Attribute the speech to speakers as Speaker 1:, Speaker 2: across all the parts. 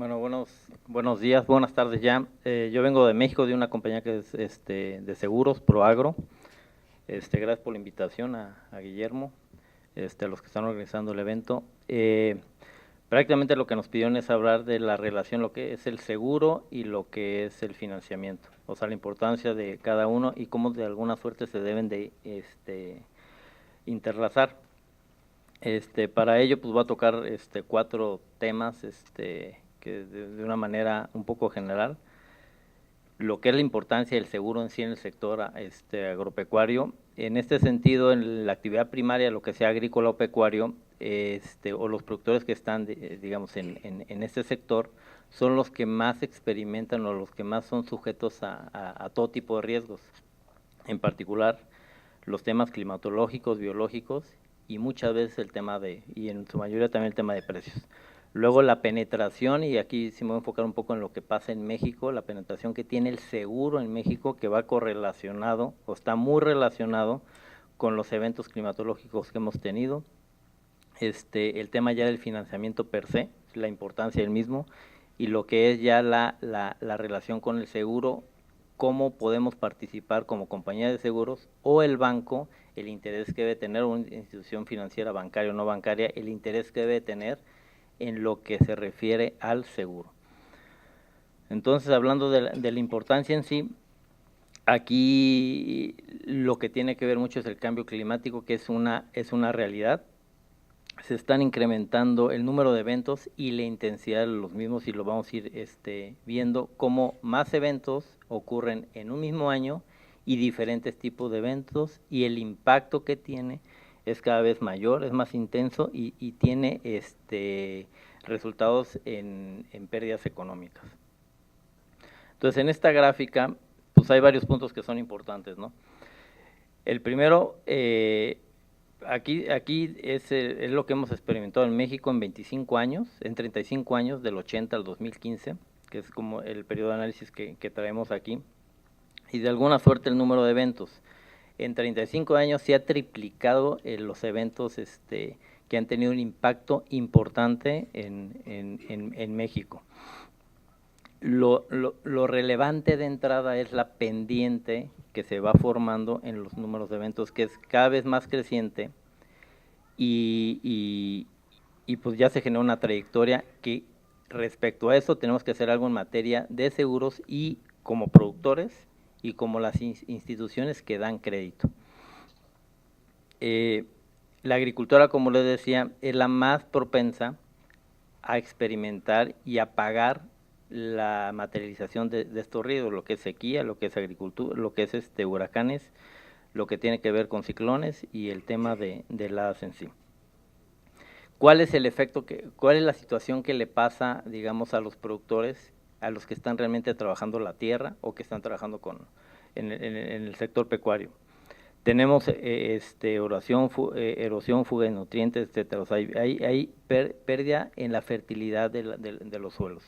Speaker 1: Bueno, buenos días, buenas tardes ya. Yo vengo de México, de una compañía que es de seguros, Proagro. Gracias por la invitación a Guillermo, a los que están organizando el evento. Prácticamente lo que nos pidieron es hablar de la relación, lo que es el seguro y lo que es el financiamiento. O sea, la importancia de cada uno y cómo de alguna suerte se deben de interlazar. Para ello, pues voy a tocar 4 temas que de una manera un poco general. Lo que es la importancia del seguro en sí en el sector agropecuario. En este sentido, en la actividad primaria, lo que sea agrícola o pecuario, o los productores que están, digamos, en este sector, son los que más experimentan o los que más son sujetos a todo tipo de riesgos. En particular, los temas climatológicos, biológicos y muchas veces y en su mayoría también el tema de precios. Luego la penetración, y aquí sí me voy a enfocar un poco en lo que pasa en México, la penetración que tiene el seguro en México, que va correlacionado o está muy relacionado con los eventos climatológicos que hemos tenido. El tema ya del financiamiento per se, la importancia del mismo, y lo que es ya la relación con el seguro, cómo podemos participar como compañía de seguros o el banco, el interés que debe tener una institución financiera, bancaria o no bancaria, el interés que debe tener en lo que se refiere al seguro. Entonces, hablando de la importancia en sí, aquí lo que tiene que ver mucho es el cambio climático, que es una realidad. Se están incrementando el número de eventos y la intensidad de los mismos, y lo vamos a ir viendo cómo más eventos ocurren en un mismo año y diferentes tipos de eventos, y el impacto que tiene es cada vez mayor, es más intenso y tiene resultados en pérdidas económicas. Entonces, en esta gráfica, pues hay varios puntos que son importantes, ¿no? El primero, aquí es lo que hemos experimentado en México en 25 años, en 35 años, del 80 al 2015, que es como el periodo de análisis que traemos aquí, y de alguna suerte el número de eventos. En 35 años se ha triplicado los eventos que han tenido un impacto importante en México. Lo relevante de entrada es la pendiente que se va formando en los números de eventos, que es cada vez más creciente, y pues ya se genera una trayectoria que respecto a eso tenemos que hacer algo en materia de seguros y como productores y como las instituciones que dan crédito. La agricultura, como les decía, es la más propensa a experimentar y a pagar la materialización de estos riesgos, lo que es sequía, lo que es agricultura, lo que es huracanes, lo que tiene que ver con ciclones y el tema de heladas en sí. ¿Cuál es el efecto, cuál es la situación que le pasa, digamos, a los productores, a los que están realmente trabajando la tierra o que están trabajando en el sector pecuario? Tenemos erosión, fuga de nutrientes, etcétera. O sea, hay pérdida en la fertilidad de los suelos.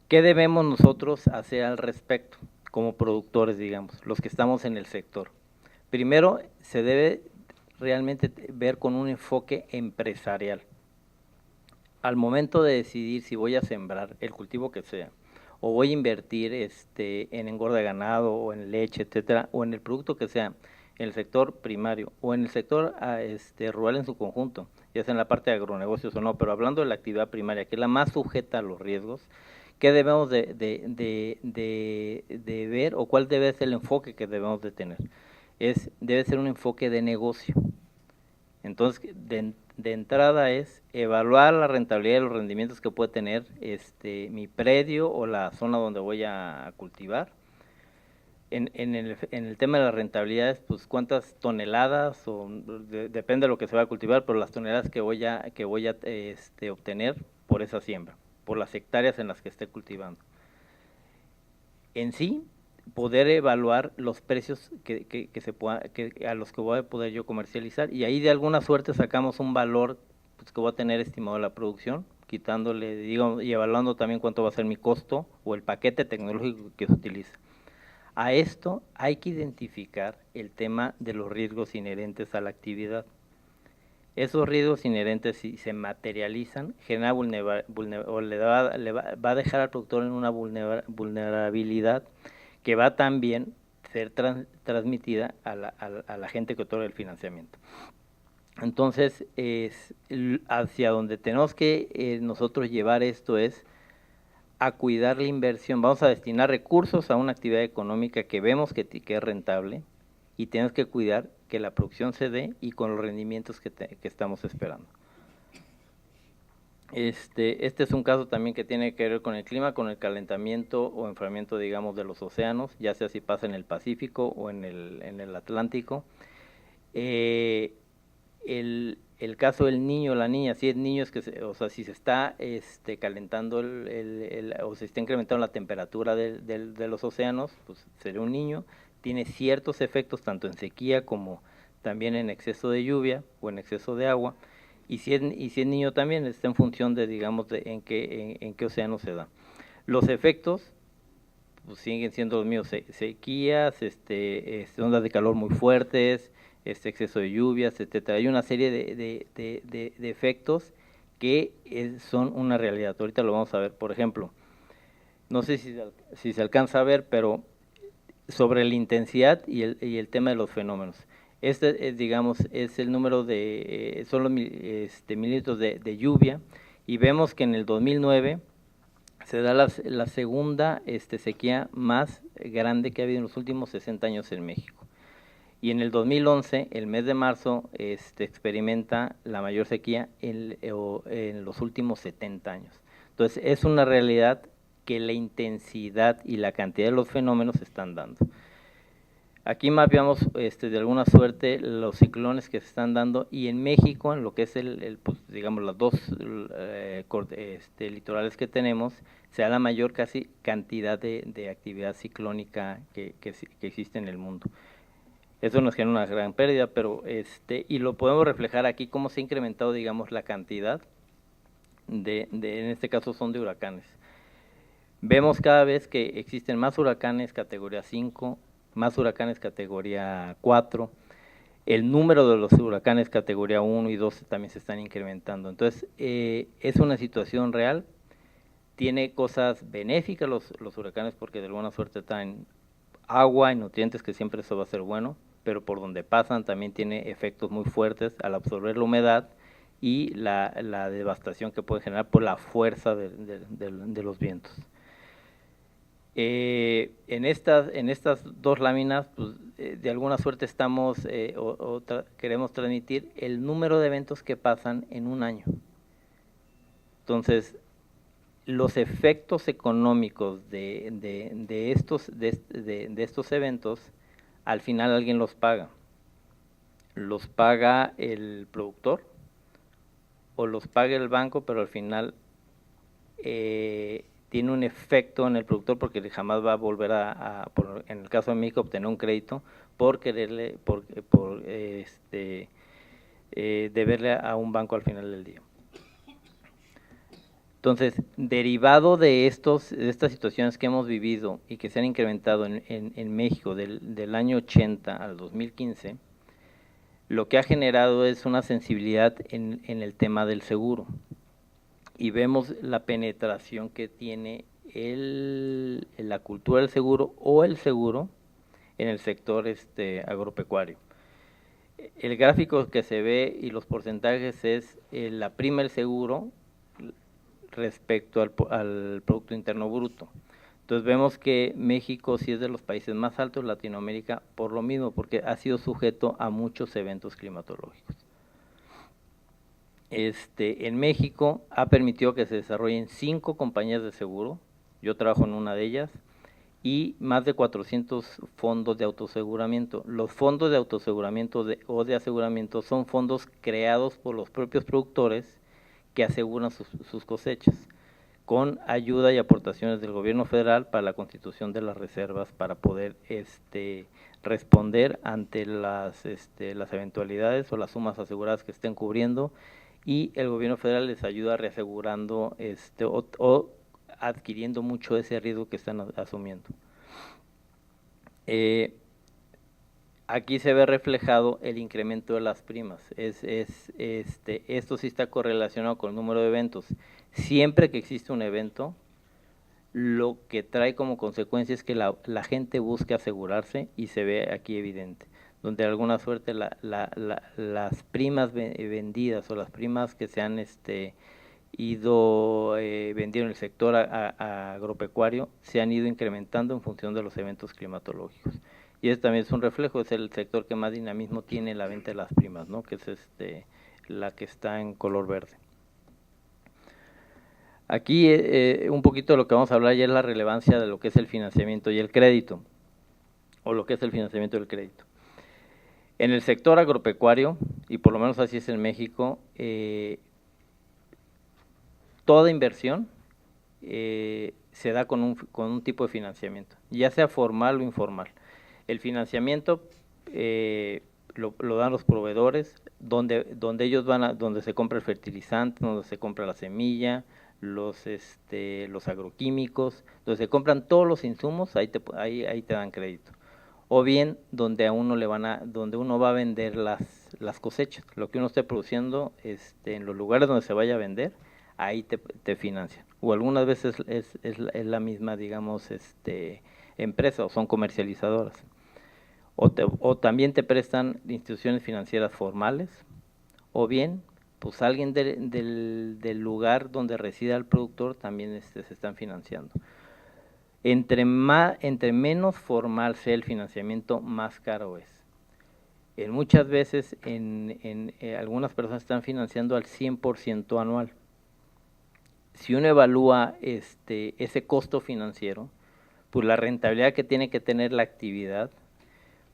Speaker 1: ¿Qué debemos nosotros hacer al respecto como productores, digamos, los que estamos en el sector? Primero, se debe realmente ver con un enfoque empresarial. Al momento de decidir si voy a sembrar el cultivo que sea, o voy a invertir en engorda de ganado, o en leche, etcétera, o en el producto que sea, en el sector primario, o en el sector rural en su conjunto, ya sea en la parte de agronegocios o no, pero hablando de la actividad primaria, que es la más sujeta a los riesgos, ¿qué debemos de ver, o cuál debe ser el enfoque que debemos de tener? Debe ser un enfoque de negocio. Entonces, de entrada es evaluar la rentabilidad y los rendimientos que puede tener mi predio o la zona donde voy a cultivar. En el tema de las rentabilidades, pues cuántas toneladas, depende de lo que se va a cultivar, pero las toneladas que voy a obtener por esa siembra, por las hectáreas en las que esté cultivando. En sí, poder evaluar los precios a los que voy a poder yo comercializar, y ahí de alguna suerte sacamos un valor, pues, que voy a tener estimado de la producción, quitándole, digo, y evaluando también cuánto va a ser mi costo o el paquete tecnológico que se utiliza. A esto hay que identificar el tema de los riesgos inherentes a la actividad. Esos riesgos inherentes, si se materializan, genera o va a dejar al productor en una vulnerabilidad que va también ser transmitida a la gente que otorga el financiamiento. Entonces, hacia donde tenemos que nosotros llevar esto es a cuidar la inversión. Vamos a destinar recursos a una actividad económica que vemos que es rentable y tenemos que cuidar que la producción se dé y con los rendimientos que estamos esperando. Este es un caso también que tiene que ver con el clima, con el calentamiento o enfriamiento, digamos, de los océanos, ya sea si pasa en el Pacífico o en el Atlántico. El caso del niño o la niña, si es niño, es que o sea, si se está calentando o se está incrementando la temperatura de los océanos, pues sería un niño. Tiene ciertos efectos tanto en sequía como también en exceso de lluvia o en exceso de agua. Y si es niño también, está en función de, digamos, en qué océano se da. Los efectos pues siguen siendo los míos, sequías, ondas de calor muy fuertes, exceso de lluvias, etcétera. Hay una serie de efectos que son una realidad. Ahorita lo vamos a ver, por ejemplo, no sé si se alcanza a ver, pero sobre la intensidad y el tema de los fenómenos. Digamos, es el número son los mililitros de lluvia, y vemos que en el 2009 se da la segunda sequía más grande que ha habido en los últimos 60 años en México. Y en el 2011, el mes de marzo, experimenta la mayor sequía en los últimos 70 años. Entonces, es una realidad que la intensidad y la cantidad de los fenómenos se están dando. Aquí mapeamos de alguna suerte los ciclones que se están dando, y en México, en lo que es pues, digamos, las dos litorales que tenemos, se da la mayor casi cantidad de actividad ciclónica que existe en el mundo. Eso nos genera una gran pérdida, pero y lo podemos reflejar aquí cómo se ha incrementado, digamos, la cantidad en este caso son de huracanes. Vemos cada vez que existen más huracanes categoría 5, más huracanes categoría 4, el número de los huracanes categoría 1 y 2 también se están incrementando. Entonces, es una situación real, tiene cosas benéficas los huracanes porque de alguna suerte traen agua y nutrientes, que siempre eso va a ser bueno, pero por donde pasan también tiene efectos muy fuertes al absorber la humedad y la devastación que puede generar por la fuerza de los vientos. En estas dos láminas, pues, de alguna suerte estamos queremos transmitir el número de eventos que pasan en un año. Entonces, los efectos económicos de estos eventos, al final alguien los paga. Los paga el productor o los paga el banco, pero al final tiene un efecto en el productor porque jamás va a volver en el caso de México, obtener un crédito por deberle a un banco al final del día. Entonces, derivado de estas situaciones que hemos vivido y que se han incrementado en México del año 80 al 2015, lo que ha generado es una sensibilidad en el tema del seguro. Y vemos la penetración que tiene la cultura del seguro o el seguro en el sector agropecuario. El gráfico que se ve y los porcentajes es la prima del seguro respecto al Producto Interno Bruto. Entonces vemos que México sí es de los países más altos de Latinoamérica por lo mismo, porque ha sido sujeto a muchos eventos climatológicos. En México ha permitido que se desarrollen 5 compañías de seguro, yo trabajo en una de ellas, y más de 400 fondos de autoaseguramiento. Los fondos de autoaseguramiento o de aseguramiento son fondos creados por los propios productores que aseguran sus cosechas, con ayuda y aportaciones del gobierno federal para la constitución de las reservas para poder responder ante las eventualidades o las sumas aseguradas que estén cubriendo, y el gobierno federal les ayuda reasegurando o adquiriendo mucho ese riesgo que están asumiendo. aquí se ve reflejado el incremento de las primas. Esto sí está correlacionado con el número de eventos. Siempre que existe un evento, lo que trae como consecuencia es que la gente busque asegurarse, y se ve aquí evidente, donde de alguna suerte las primas vendidas o las primas que se han ido vendiendo en el sector agropecuario se han ido incrementando en función de los eventos climatológicos. Y eso también es un reflejo, es el sector que más dinamismo tiene la venta de las primas, ¿no? Que es la que está en color verde. Aquí un poquito de lo que vamos a hablar ya es la relevancia de lo que es el financiamiento y el crédito, o lo que es el financiamiento y el crédito. En el sector agropecuario, y por lo menos así es en México, toda inversión se da con un tipo de financiamiento, ya sea formal o informal. El financiamiento lo dan los proveedores, donde ellos donde se compra el fertilizante, donde se compra la semilla, los agroquímicos, donde se compran todos los insumos, ahí te dan crédito. O bien donde donde uno va a vender las cosechas, lo que uno esté produciendo, en los lugares donde se vaya a vender, ahí te financian. O algunas veces es la misma, digamos, empresa, o son comercializadoras. O también te prestan instituciones financieras formales, o bien, pues alguien del lugar donde resida el productor también se están financiando. Entre menos formal sea el financiamiento, más caro es. Muchas veces algunas personas están financiando al 100% anual. Si uno evalúa ese costo financiero, pues la rentabilidad que tiene que tener la actividad,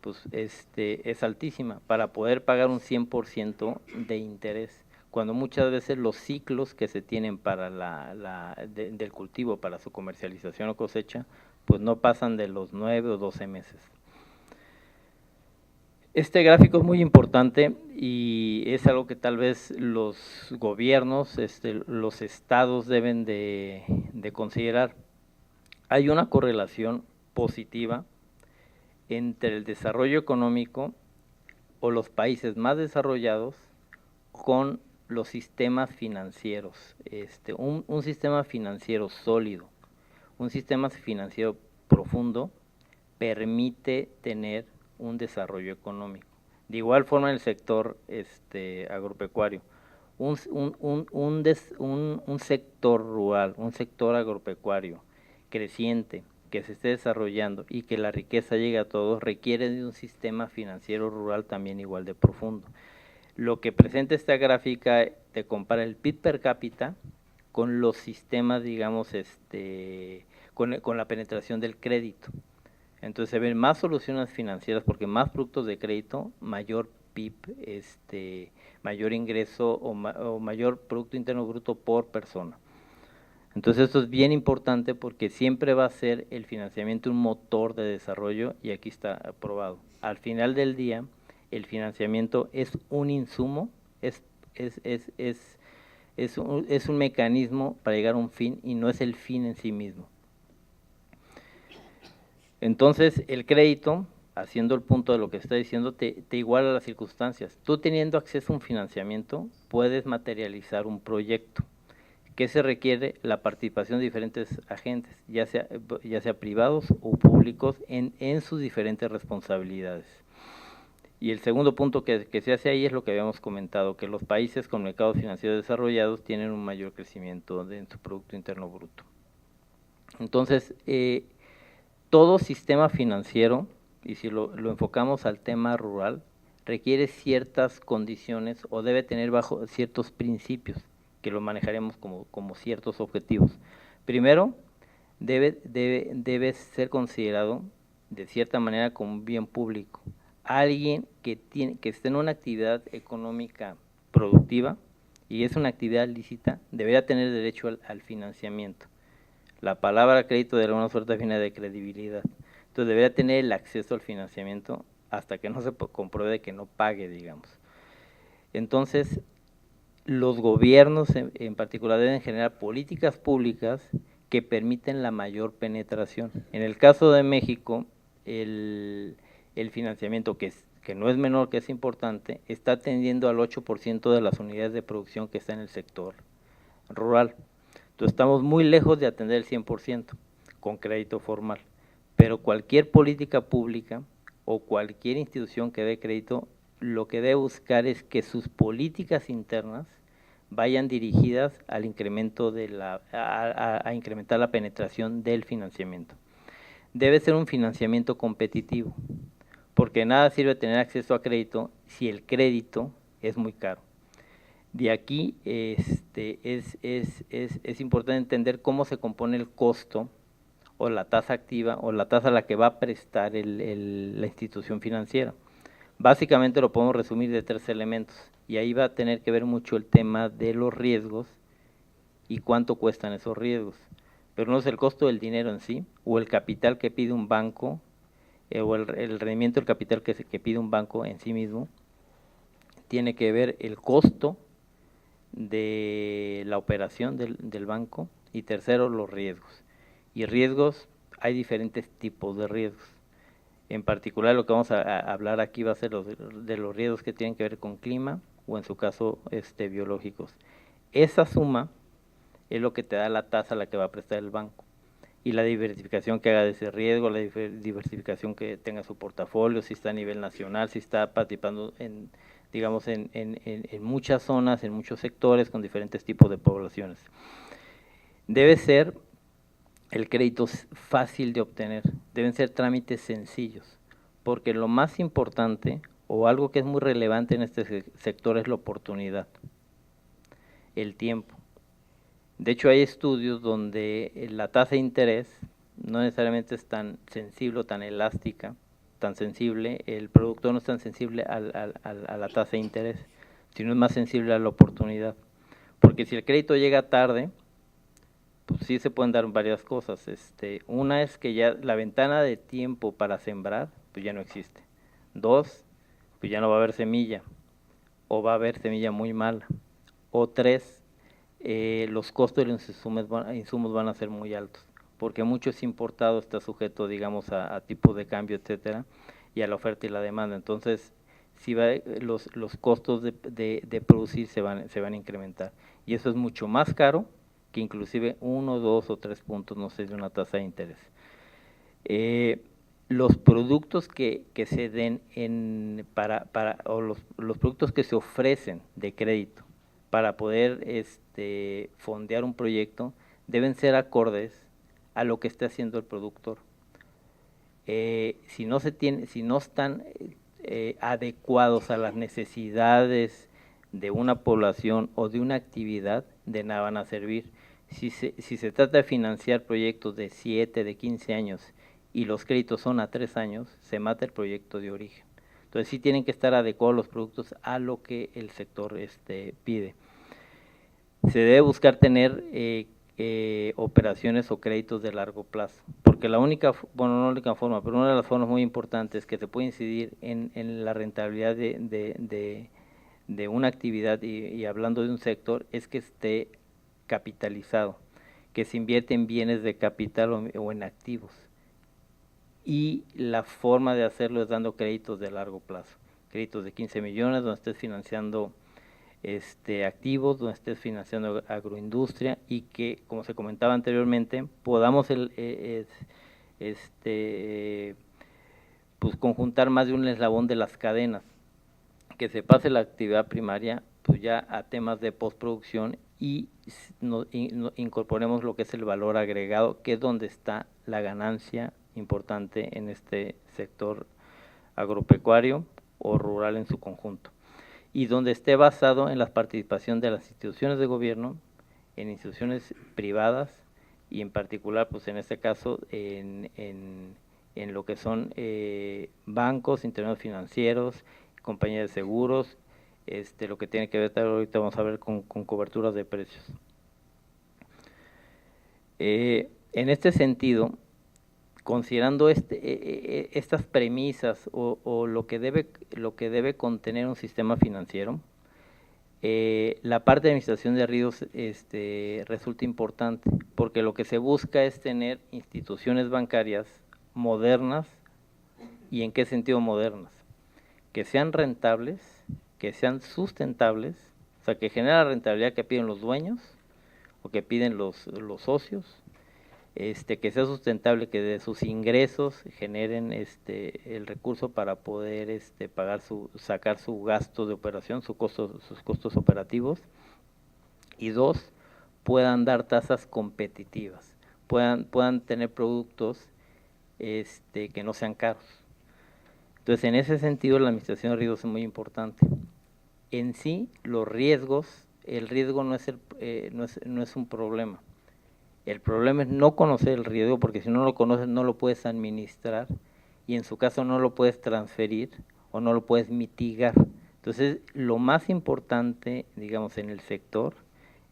Speaker 1: pues es altísima para poder pagar un 100% de interés, cuando muchas veces los ciclos que se tienen para del cultivo, para su comercialización o cosecha, pues no pasan de los 9 o 12 meses. Este gráfico es muy importante y es algo que tal vez los gobiernos, los estados deben de considerar. Hay una correlación positiva entre el desarrollo económico o los países más desarrollados con los sistemas financieros. Un sistema financiero sólido, un sistema financiero profundo, permite tener un desarrollo económico. De igual forma en el sector agropecuario, un sector rural, un sector agropecuario creciente, que se esté desarrollando y que la riqueza llegue a todos, requiere de un sistema financiero rural también igual de profundo. Lo que presenta esta gráfica te compara el PIB per cápita con los sistemas, digamos, con la penetración del crédito. Entonces se ven más soluciones financieras porque más productos de crédito, mayor PIB, mayor ingreso o mayor Producto Interno Bruto por persona. Entonces esto es bien importante porque siempre va a ser el financiamiento un motor de desarrollo, y aquí está aprobado. Al final del día, el financiamiento es un insumo, es un mecanismo para llegar a un fin y no es el fin en sí mismo. Entonces el crédito, haciendo el punto de lo que está diciendo, te iguala las circunstancias. Tú teniendo acceso a un financiamiento, puedes materializar un proyecto. ¿Qué se requiere? La participación de diferentes agentes, ya sea privados o públicos, en sus diferentes responsabilidades. Y el segundo punto que se hace ahí es lo que habíamos comentado, que los países con mercados financieros desarrollados tienen un mayor crecimiento en su Producto Interno Bruto. Entonces, todo sistema financiero, y si lo enfocamos al tema rural, requiere ciertas condiciones o debe tener bajo ciertos principios, que lo manejaremos como ciertos objetivos. Primero, debe ser considerado de cierta manera como un bien público. Alguien que esté en una actividad económica productiva y es una actividad lícita, debería tener derecho al financiamiento. La palabra crédito de alguna suerte viene de credibilidad. Entonces debería tener el acceso al financiamiento hasta que no se compruebe que no pague, digamos. Entonces, los gobiernos en particular deben generar políticas públicas que permiten la mayor penetración. En el caso de México, el financiamiento, que no es menor, que es importante, está atendiendo al 8% de las unidades de producción que está en el sector rural. Entonces estamos muy lejos de atender el 100% con crédito formal, pero cualquier política pública o cualquier institución que dé crédito, lo que debe buscar es que sus políticas internas vayan dirigidas al incremento a incrementar la penetración del financiamiento. Debe ser un financiamiento competitivo, porque nada sirve tener acceso a crédito si el crédito es muy caro. De aquí es importante entender cómo se compone el costo o la tasa activa o la tasa a la que va a prestar la institución financiera. Básicamente lo podemos resumir de 3 elementos y ahí va a tener que ver mucho el tema de los riesgos y cuánto cuestan esos riesgos. Pero no es el costo del dinero en sí o el capital que pide un banco o el rendimiento del capital que pide un banco en sí mismo. Tiene que ver el costo de la operación del banco y tercero, los riesgos. Y riesgos, hay diferentes tipos de riesgos. En particular lo que vamos a hablar aquí va a ser de los riesgos que tienen que ver con clima o en su caso biológicos. Esa suma es lo que te da la tasa a la que va a prestar el banco y la diversificación que haga de ese riesgo, la diversificación que tenga su portafolio, si está a nivel nacional, si está participando en, digamos, en muchas zonas, en muchos sectores con diferentes tipos de poblaciones. Debe ser el crédito fácil de obtener, deben ser trámites sencillos, porque lo más importante o algo que es muy relevante en este sector es la oportunidad, el tiempo. De hecho, hay estudios donde la tasa de interés no necesariamente es tan sensible o tan elástica, tan sensible, el productor no es tan sensible a la tasa de interés, sino es más sensible a la oportunidad. Porque si el crédito llega tarde, pues sí se pueden dar varias cosas. Una es que ya la ventana de tiempo para sembrar, pues ya no existe. 2, pues ya no va a haber semilla, o va a haber semilla muy mala. O 3, los costos de los insumos van a ser muy altos, porque mucho es importado, está sujeto, digamos, a tipos de cambio, etcétera, y a la oferta y la demanda. Entonces, los costos de producir se van a incrementar, y eso es mucho más caro que inclusive 1, 2 o 3 puntos, no sé, de una tasa de interés. Los productos que se den o los productos que se ofrecen de crédito para poder fondear un proyecto deben ser acordes a lo que esté haciendo el productor. Si no están adecuados a las necesidades de una población o de una actividad, de nada van a servir. Si se trata de financiar proyectos de 7, de 15 años y los créditos son a 3 años, se mata el proyecto de origen. Entonces sí tienen que estar adecuados los productos a lo que el sector pide. Se debe buscar tener operaciones o créditos de largo plazo, porque la única, bueno, no la única forma, pero una de las formas muy importantes que se puede incidir en la rentabilidad de una actividad y hablando de un sector es que esté capitalizado, que se invierte en bienes de capital o en activos. Y la forma de hacerlo es dando créditos de largo plazo, créditos de 15 millones donde estés financiando activos, donde estés financiando agroindustria y que, como se comentaba anteriormente, podamos pues conjuntar más de un eslabón de las cadenas, que se pase la actividad primaria pues ya a temas de postproducción y incorporemos lo que es el valor agregado, que es donde está la ganancia importante en este sector agropecuario o rural en su conjunto, y donde esté basado en la participación de las instituciones de gobierno, en instituciones privadas y en particular, pues en este caso, en lo que son bancos, intermediarios financieros, compañías de seguros, lo que tiene que ver, ahorita vamos a ver con coberturas de precios. En este sentido, considerando estas premisas o lo que debe contener un sistema financiero, la parte de administración de riesgos resulta importante, porque lo que se busca es tener instituciones bancarias modernas, ¿Y en qué sentido modernas? Que sean rentables, que sean sustentables, o sea, que genera la rentabilidad que piden los dueños o que piden los socios, que sea sustentable, que de sus ingresos generen el recurso para poder pagar sacar su gasto de operación, sus costos operativos, y dos, puedan dar tasas competitivas, puedan tener productos que no sean caros. Entonces, en ese sentido, la administración de riesgos es muy importante. En sí, los riesgos, el riesgo no es un problema. El problema es no conocer el riesgo, porque si no lo conoces no lo puedes administrar y en su caso no lo puedes transferir o no lo puedes mitigar. Entonces, lo más importante, digamos, en el sector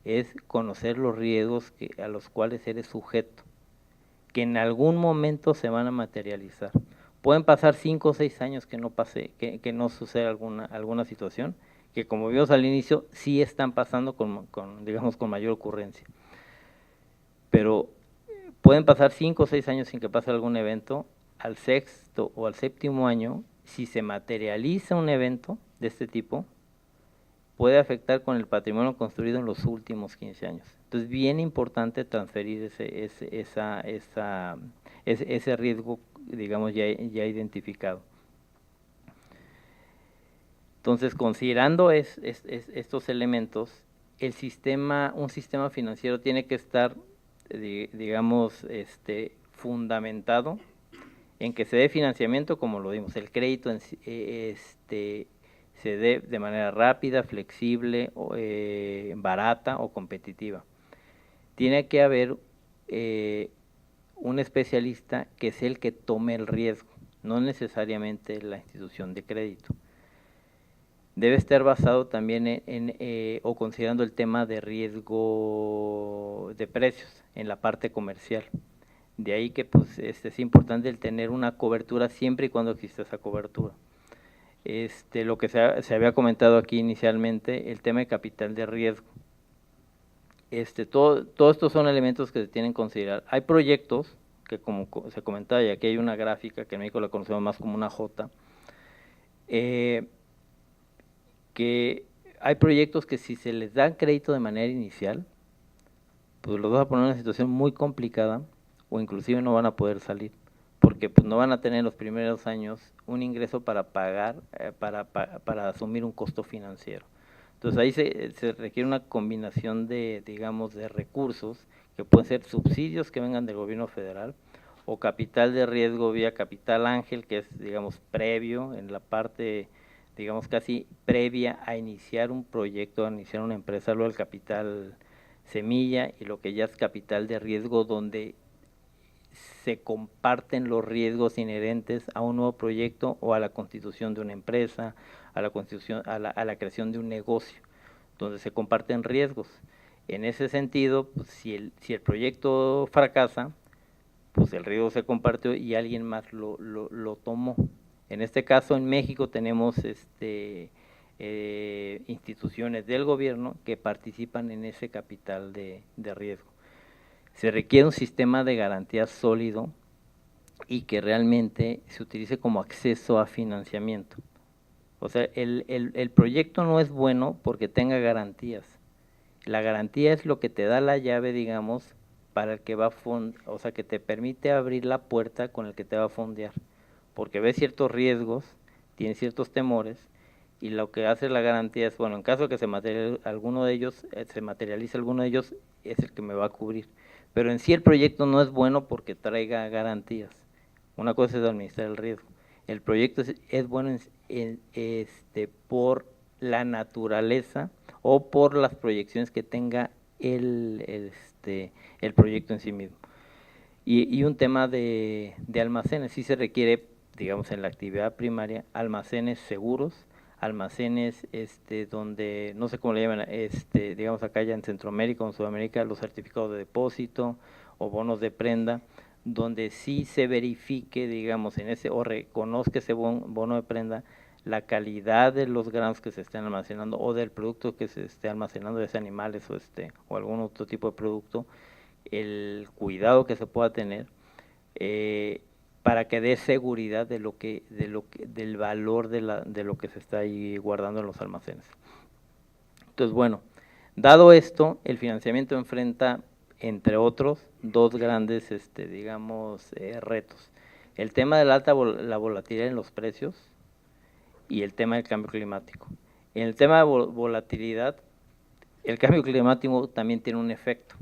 Speaker 1: es conocer los riesgos a los cuales eres sujeto, que en algún momento se van a materializar. Pueden pasar 5 o 6 años que no pase, que no suceda alguna situación, que como vimos al inicio, sí están pasando digamos, con mayor ocurrencia. Pero pueden pasar 5 o 6 años sin que pase algún evento. Al sexto o al séptimo año, si se materializa un evento de este tipo, puede afectar con el patrimonio construido en los últimos 15 años. Entonces, bien importante transferir ese riesgo, digamos, ya identificado. Entonces, considerando estos elementos, un sistema financiero tiene que estar, digamos, fundamentado en que se dé financiamiento, como lo dimos, el crédito se dé de manera rápida, flexible, barata o competitiva. Tiene que haber un especialista que es el que tome el riesgo, no necesariamente la institución de crédito. Debe estar basado también o considerando el tema de riesgo de precios en la parte comercial. De ahí que pues es importante el tener una cobertura siempre y cuando exista esa cobertura. Lo que se había comentado aquí inicialmente, el tema de capital de riesgo. Todo estos son elementos que se tienen que considerar. Hay proyectos que, como se comentaba, y aquí hay una gráfica que en México la conocemos más como una J, que hay proyectos que si se les da crédito de manera inicial, pues los vas a poner en una situación muy complicada o inclusive no van a poder salir, porque pues no van a tener en los primeros años un ingreso para pagar, para asumir un costo financiero. Entonces ahí se requiere una combinación digamos, de recursos, que pueden ser subsidios que vengan del gobierno federal, o capital de riesgo vía capital ángel, que es, digamos, previo, en la parte, digamos, casi previa a iniciar un proyecto, a iniciar una empresa, luego el capital semilla y lo que ya es capital de riesgo, donde se comparten los riesgos inherentes a un nuevo proyecto o a la constitución de una empresa, a la creación de un negocio, donde se comparten riesgos. En ese sentido, pues, si el proyecto fracasa, pues el riesgo se compartió y alguien más lo tomó. En este caso, en México tenemos instituciones del gobierno que participan en ese capital de riesgo. Se requiere un sistema de garantía sólido y que realmente se utilice como acceso a financiamiento. O sea, el proyecto no es bueno porque tenga garantías. La garantía es lo que te da la llave, digamos, para el que va o sea, que te permite abrir la puerta con el que te va a fondear. Porque ve ciertos riesgos, tiene ciertos temores, y lo que hace la garantía es, bueno, en caso de que se materialice alguno de ellos, es el que me va a cubrir. Pero en sí el proyecto no es bueno porque traiga garantías. Una cosa es administrar el riesgo. El proyecto es bueno por la naturaleza o por las proyecciones que tenga el proyecto en sí mismo. Y un tema de almacenes, sí se requiere, digamos, en la actividad primaria, almacenes seguros, almacenes donde, no sé cómo le llaman, digamos acá ya en Centroamérica o en Sudamérica, los certificados de depósito o bonos de prenda, donde sí se verifique, digamos, o reconozca ese bono de prenda, la calidad de los granos que se estén almacenando o del producto que se esté almacenando, de animales o algún otro tipo de producto, el cuidado que se pueda tener, para que dé seguridad del valor de lo que se está ahí guardando en los almacenes. Entonces, bueno, dado esto, el financiamiento enfrenta, entre otros, dos grandes, digamos, retos. El tema de la volatilidad en los precios y el tema del cambio climático. En el tema de volatilidad, el cambio climático también tiene un efecto.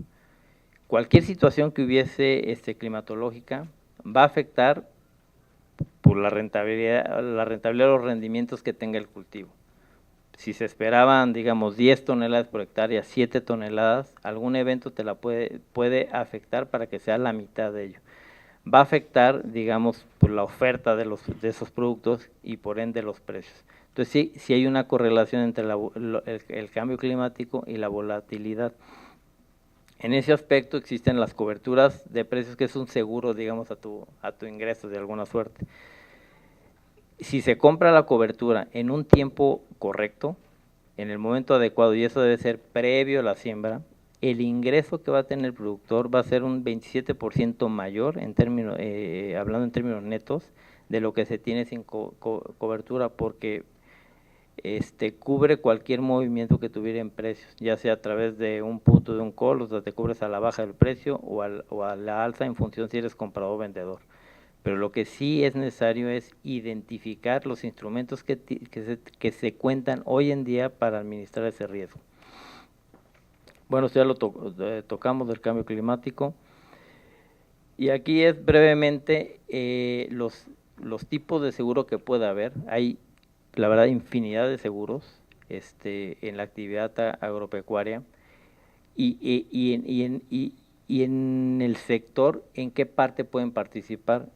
Speaker 1: Cualquier situación que hubiese climatológica va a afectar por la rentabilidad de los rendimientos que tenga el cultivo. Si se esperaban, digamos, 10 toneladas por hectárea, 7 toneladas, algún evento te la puede afectar para que sea la mitad de ello. Va a afectar, digamos, por la oferta de esos productos y por ende los precios. Entonces sí hay una correlación entre el cambio climático y la volatilidad. En ese aspecto existen las coberturas de precios, que es un seguro, digamos, a tu ingreso de alguna suerte. Si se compra la cobertura en un tiempo correcto, en el momento adecuado, y eso debe ser previo a la siembra, el ingreso que va a tener el productor va a ser un 27% mayor, hablando en términos netos, de lo que se tiene sin cobertura, porque cubre cualquier movimiento que tuviera en precios, ya sea a través de un put o de un call, o sea, te cubres a la baja del precio o a la alza en función si eres comprador o vendedor. Pero lo que sí es necesario es identificar los instrumentos que se cuentan hoy en día para administrar ese riesgo. Bueno, esto ya lo tocamos del cambio climático. Y aquí es brevemente los tipos de seguro que puede haber. Hay, la verdad, infinidad de seguros en la actividad agropecuaria. Y en el sector, ¿en qué parte pueden participar?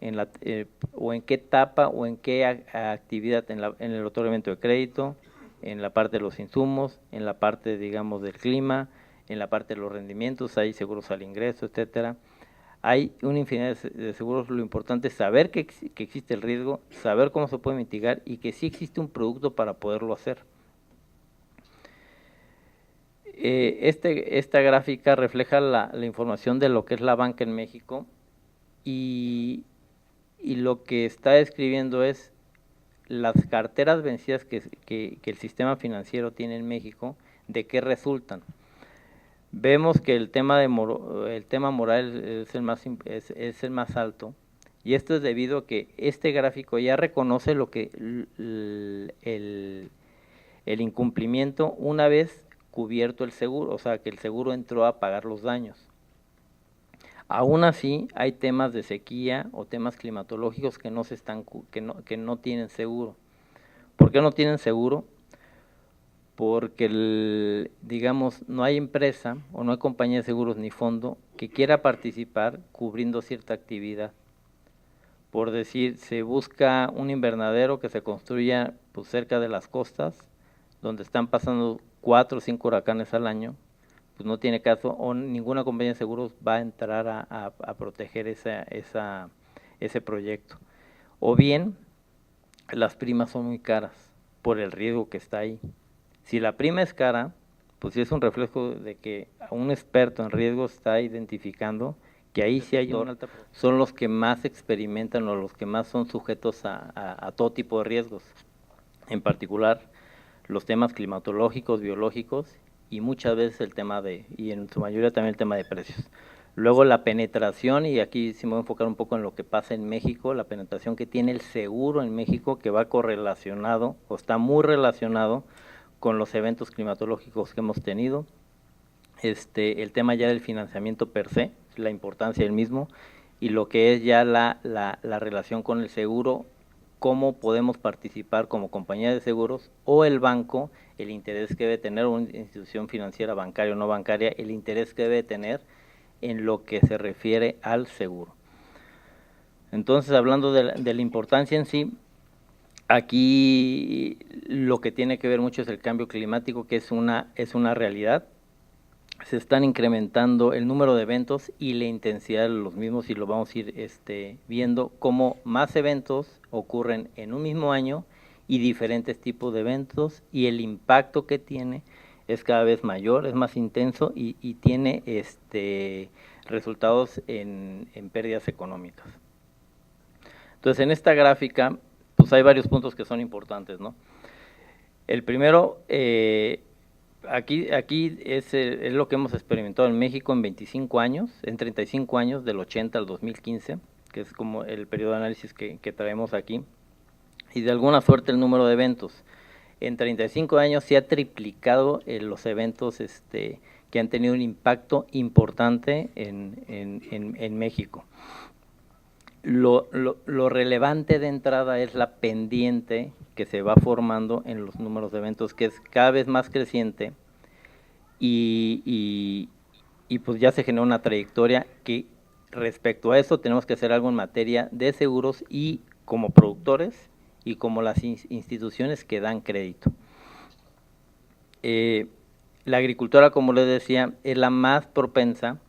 Speaker 1: O en qué etapa o en qué actividad, en el otorgamiento de crédito, en la parte de los insumos, en la parte, digamos, del clima, en la parte de los rendimientos, hay seguros al ingreso, etcétera. Hay una infinidad de seguros. Lo importante es saber que existe el riesgo, saber cómo se puede mitigar y que sí existe un producto para poderlo hacer. Esta gráfica refleja la información de lo que es la banca en México, y lo que está describiendo es las carteras vencidas que el sistema financiero tiene en México, de qué resultan. Vemos que el tema moral es el más alto, y esto es debido a que este gráfico ya reconoce lo que el incumplimiento una vez cubierto el seguro, o sea, que el seguro entró a pagar los daños. Aún así, hay temas de sequía o temas climatológicos que no tienen seguro. ¿Por qué no tienen seguro? Porque, digamos, no hay empresa o no hay compañía de seguros ni fondo que quiera participar cubriendo cierta actividad. Por decir, se busca un invernadero que se construya pues cerca de las costas, donde están pasando 4 o 5 huracanes al año, pues no tiene caso, o ninguna compañía de seguros va a entrar a proteger ese proyecto. O bien, las primas son muy caras por el riesgo que está ahí. Si la prima es cara, pues sí es un reflejo de que un experto en riesgos está identificando que ahí sí hay son los que más experimentan o los que más son sujetos a todo tipo de riesgos, en particular los temas climatológicos, biológicos, y muchas veces y en su mayoría también el tema de precios. Luego la penetración, y aquí sí me voy a enfocar un poco en lo que pasa en México, la penetración que tiene el seguro en México, que va correlacionado o está muy relacionado con los eventos climatológicos que hemos tenido. El tema ya del financiamiento per se, la importancia del mismo, y lo que es ya la relación con el seguro, cómo podemos participar como compañía de seguros o el banco, el interés que debe tener una institución financiera, bancaria o no bancaria, el interés que debe tener en lo que se refiere al seguro. Entonces, hablando de la importancia en sí, aquí lo que tiene que ver mucho es el cambio climático, que es una realidad. Se están incrementando el número de eventos y la intensidad de los mismos, y lo vamos a ir viendo cómo más eventos ocurren en un mismo año y diferentes tipos de eventos, y el impacto que tiene es cada vez mayor, es más intenso y tiene resultados en pérdidas económicas. Entonces, en esta gráfica, pues hay varios puntos que son importantes, ¿no? El primero, aquí es lo que hemos experimentado en México en 25 años, en 35 años, del 80 al 2015, que es como el periodo de análisis que traemos aquí, y de alguna suerte el número de eventos. En 35 años se ha triplicado los eventos que han tenido un impacto importante en México. Lo relevante de entrada es la pendiente que se va formando en los números de eventos, que es cada vez más creciente, y pues ya se genera una trayectoria que respecto a eso tenemos que hacer algo en materia de seguros y como productores y como las instituciones que dan crédito. La agricultura, como les decía, es la más propensa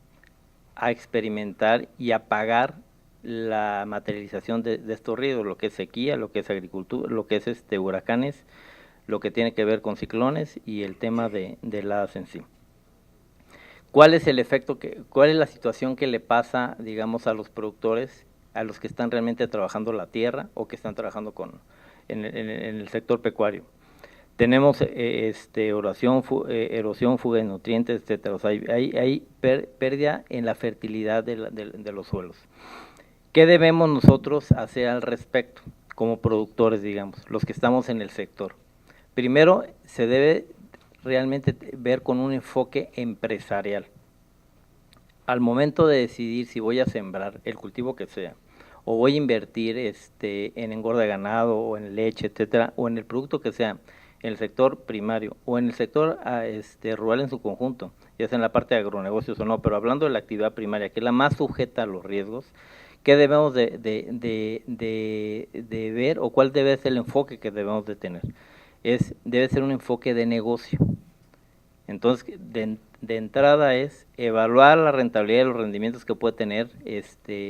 Speaker 1: a experimentar y a pagar la materialización de estos riesgos, lo que es sequía, lo que es agricultura, lo que es huracanes, lo que tiene que ver con ciclones y el tema de heladas en sí. ¿Cuál es el efecto, cuál es la situación que le pasa, digamos, a los productores, a los que están realmente trabajando la tierra o que están trabajando en el sector pecuario? Tenemos erosión, fuga de nutrientes, etcétera. O sea, hay pérdida en la fertilidad de los suelos. ¿Qué debemos nosotros hacer al respecto como productores, digamos, los que estamos en el sector? Primero, se debe realmente ver con un enfoque empresarial. Al momento de decidir si voy a sembrar el cultivo que sea, o voy a invertir en engorda de ganado, o en leche, etcétera, o en el producto que sea, en el sector primario, o en el sector rural en su conjunto, ya sea en la parte de agronegocios o no, pero hablando de la actividad primaria, que es la más sujeta a los riesgos, ¿qué debemos de ver o cuál debe ser el enfoque que debemos de tener? Debe ser un enfoque de negocio. Entonces, de entrada es evaluar la rentabilidad de los rendimientos que puede tener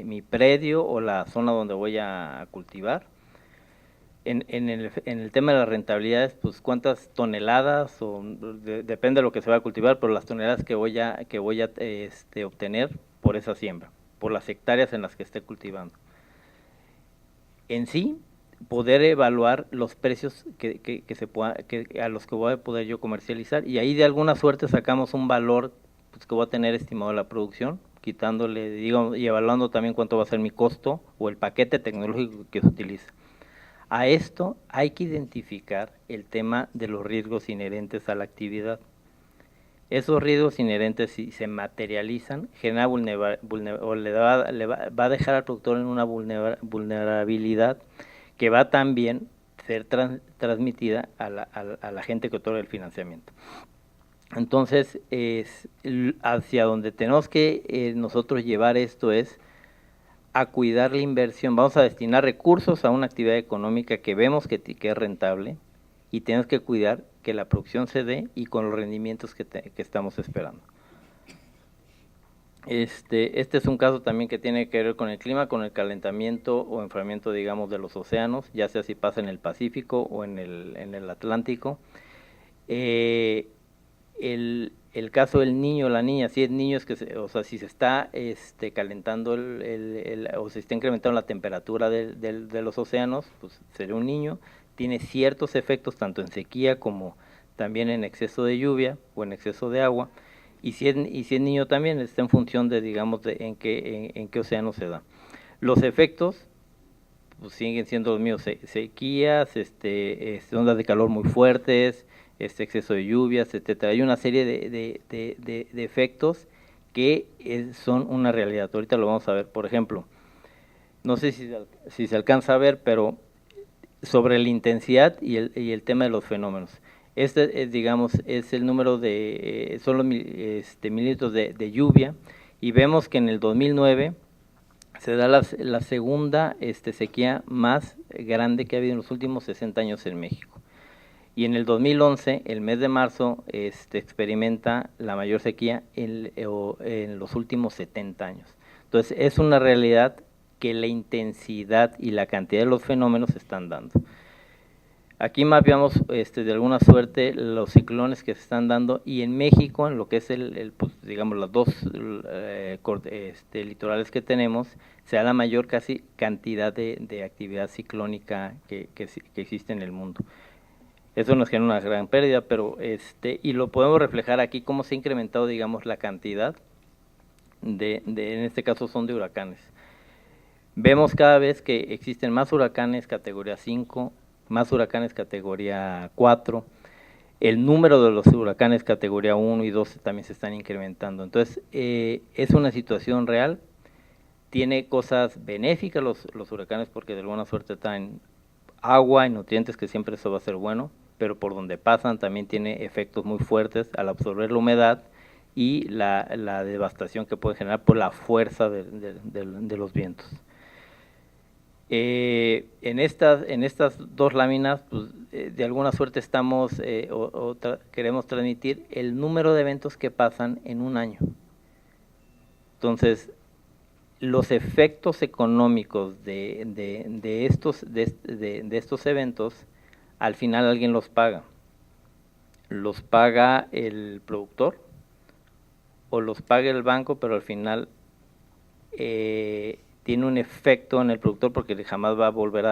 Speaker 1: mi predio o la zona donde voy a cultivar. En el tema de las rentabilidades, pues cuántas toneladas, depende de lo que se va a cultivar, pero las toneladas que voy a obtener por esa siembra, por las hectáreas en las que esté cultivando. En sí, poder evaluar los precios a los que voy a poder yo comercializar, y ahí de alguna suerte sacamos un valor pues, que voy a tener estimado de la producción, quitándole, digamos, y evaluando también cuánto va a ser mi costo o el paquete tecnológico que se utiliza. A esto hay que identificar el tema de los riesgos inherentes a la actividad. Esos riesgos inherentes, si se materializan, genera va a dejar al productor en una vulnerabilidad que va también a ser transmitida a la gente que otorga el financiamiento. Entonces, hacia donde tenemos que nosotros llevar esto es a cuidar la inversión. Vamos a destinar recursos a una actividad económica que vemos que es rentable, y tenemos que cuidar que la producción se dé y con los rendimientos que estamos esperando. Este es un caso también que tiene que ver con el clima, con el calentamiento o enfriamiento, digamos, de los océanos, ya sea si pasa en el Pacífico o en el Atlántico. El caso del niño o la niña, si es niño, es que si se está calentando o se está incrementando la temperatura de los océanos, pues sería un niño. Tiene ciertos efectos tanto en sequía como también en exceso de lluvia o en exceso de agua, y si es niño también está en función de, digamos, en qué océano se da. Los efectos pues siguen siendo los mismos: sequías, ondas de calor muy fuertes, exceso de lluvias, etcétera. Hay una serie de efectos que son una realidad. Ahorita lo vamos a ver. Por ejemplo, no sé si se alcanza a ver, pero sobre la intensidad y el tema de los fenómenos. Digamos, es el número son los mililitros de lluvia, y vemos que en el 2009 se da la segunda sequía más grande que ha habido en los últimos 60 años en México. Y en el 2011, el mes de marzo, experimenta la mayor sequía en los últimos 70 años. Entonces, es una realidad que la intensidad y la cantidad de los fenómenos se están dando. Aquí mapeamos de alguna suerte los ciclones que se están dando, y en México, en lo que es pues, digamos, las dos litorales que tenemos, se da la mayor casi cantidad de actividad ciclónica que existe en el mundo. Eso nos genera una gran pérdida, pero y lo podemos reflejar aquí cómo se ha incrementado, digamos, la cantidad en este caso son de huracanes. Vemos cada vez que existen más huracanes categoría 5, más huracanes categoría 4. El número de los huracanes categoría 1 y 2 también se están incrementando. Entonces, es una situación real. Tiene cosas benéficas los huracanes porque de alguna suerte traen agua y nutrientes, que siempre eso va a ser bueno, pero por donde pasan también tiene efectos muy fuertes al absorber la humedad y la devastación que puede generar por la fuerza de los vientos. En estas dos láminas, pues, de alguna suerte estamos queremos transmitir el número de eventos que pasan en un año. Entonces, los efectos económicos de estos eventos, al final alguien los paga. Los paga el productor o los paga el banco, pero al final tiene un efecto en el productor porque jamás va a volver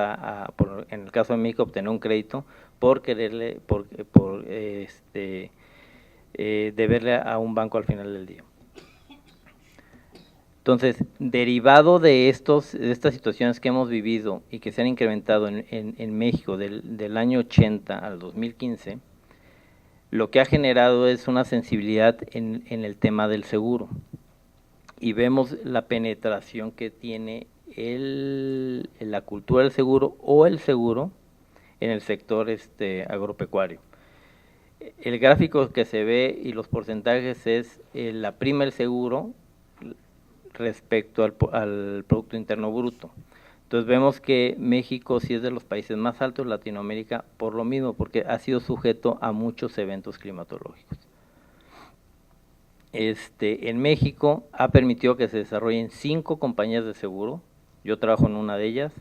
Speaker 1: en el caso de México, obtener un crédito por quererle, deberle a un banco al final del día. Entonces, derivado de estas situaciones que hemos vivido y que se han incrementado en México del año 80 al 2015, lo que ha generado es una sensibilidad en el tema del seguro. Y vemos la penetración que tiene la cultura del seguro o el seguro en el sector agropecuario. El gráfico que se ve y los porcentajes es la prima del seguro respecto al Producto Interno Bruto. Entonces vemos que México sí es de los países más altos de Latinoamérica por lo mismo, porque ha sido sujeto a muchos eventos climatológicos. En México ha permitido que se desarrollen 5 compañías de seguro, yo trabajo en una de ellas,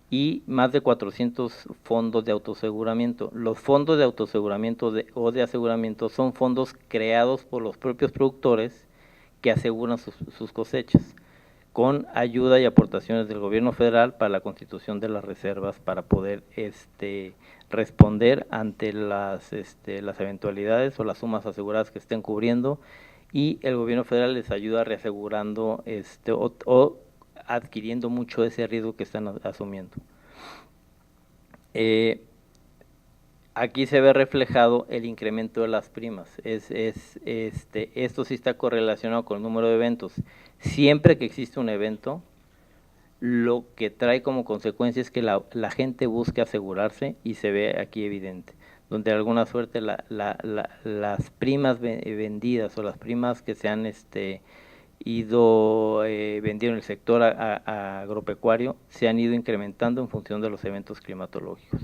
Speaker 1: y más de 400 fondos de autoaseguramiento. Los fondos de autoaseguramiento o de aseguramiento son fondos creados por los propios productores que aseguran sus cosechas, con ayuda y aportaciones del gobierno federal para la constitución de las reservas para poder responder ante las eventualidades o las sumas aseguradas que estén cubriendo, y el gobierno federal les ayuda reasegurando o adquiriendo mucho ese riesgo que están asumiendo. Aquí se ve reflejado el incremento de las primas. Esto sí está correlacionado con el número de eventos. Siempre que existe un evento, lo que trae como consecuencia es que la gente busque asegurarse, y se ve aquí evidente, donde de alguna suerte las primas vendidas o las primas que se han ido vendiendo en el sector agropecuario se han ido incrementando en función de los eventos climatológicos.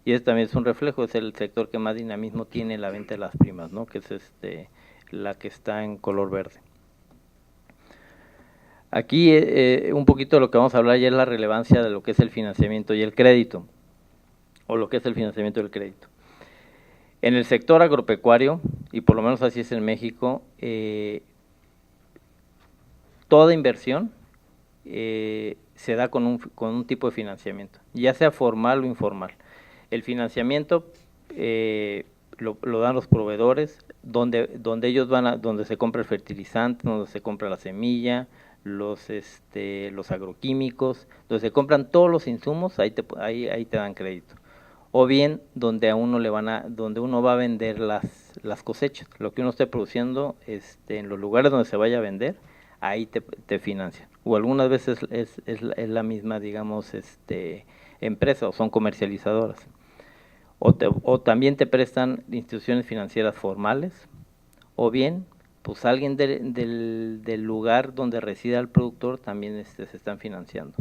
Speaker 1: Y eso también es un reflejo, es el sector que más dinamismo tiene en la venta de las primas, ¿no? Que es la que está en color verde. Aquí un poquito de lo que vamos a hablar ya es la relevancia de lo que es el financiamiento y el crédito, o lo que es el financiamiento y el crédito. En el sector agropecuario, y por lo menos así es en México, toda inversión se da con un tipo de financiamiento, ya sea formal o informal. El financiamiento lo dan los proveedores, donde ellos donde se compra el fertilizante, donde se compra la semilla, los agroquímicos, donde se compran todos los insumos, ahí te dan crédito. O bien donde donde uno va a vender las cosechas, lo que uno esté produciendo en los lugares donde se vaya a vender, ahí te financian. O algunas veces es la misma, digamos, empresa, o son comercializadoras. O también te prestan instituciones financieras formales, o bien pues alguien del lugar donde resida el productor también se están financiando.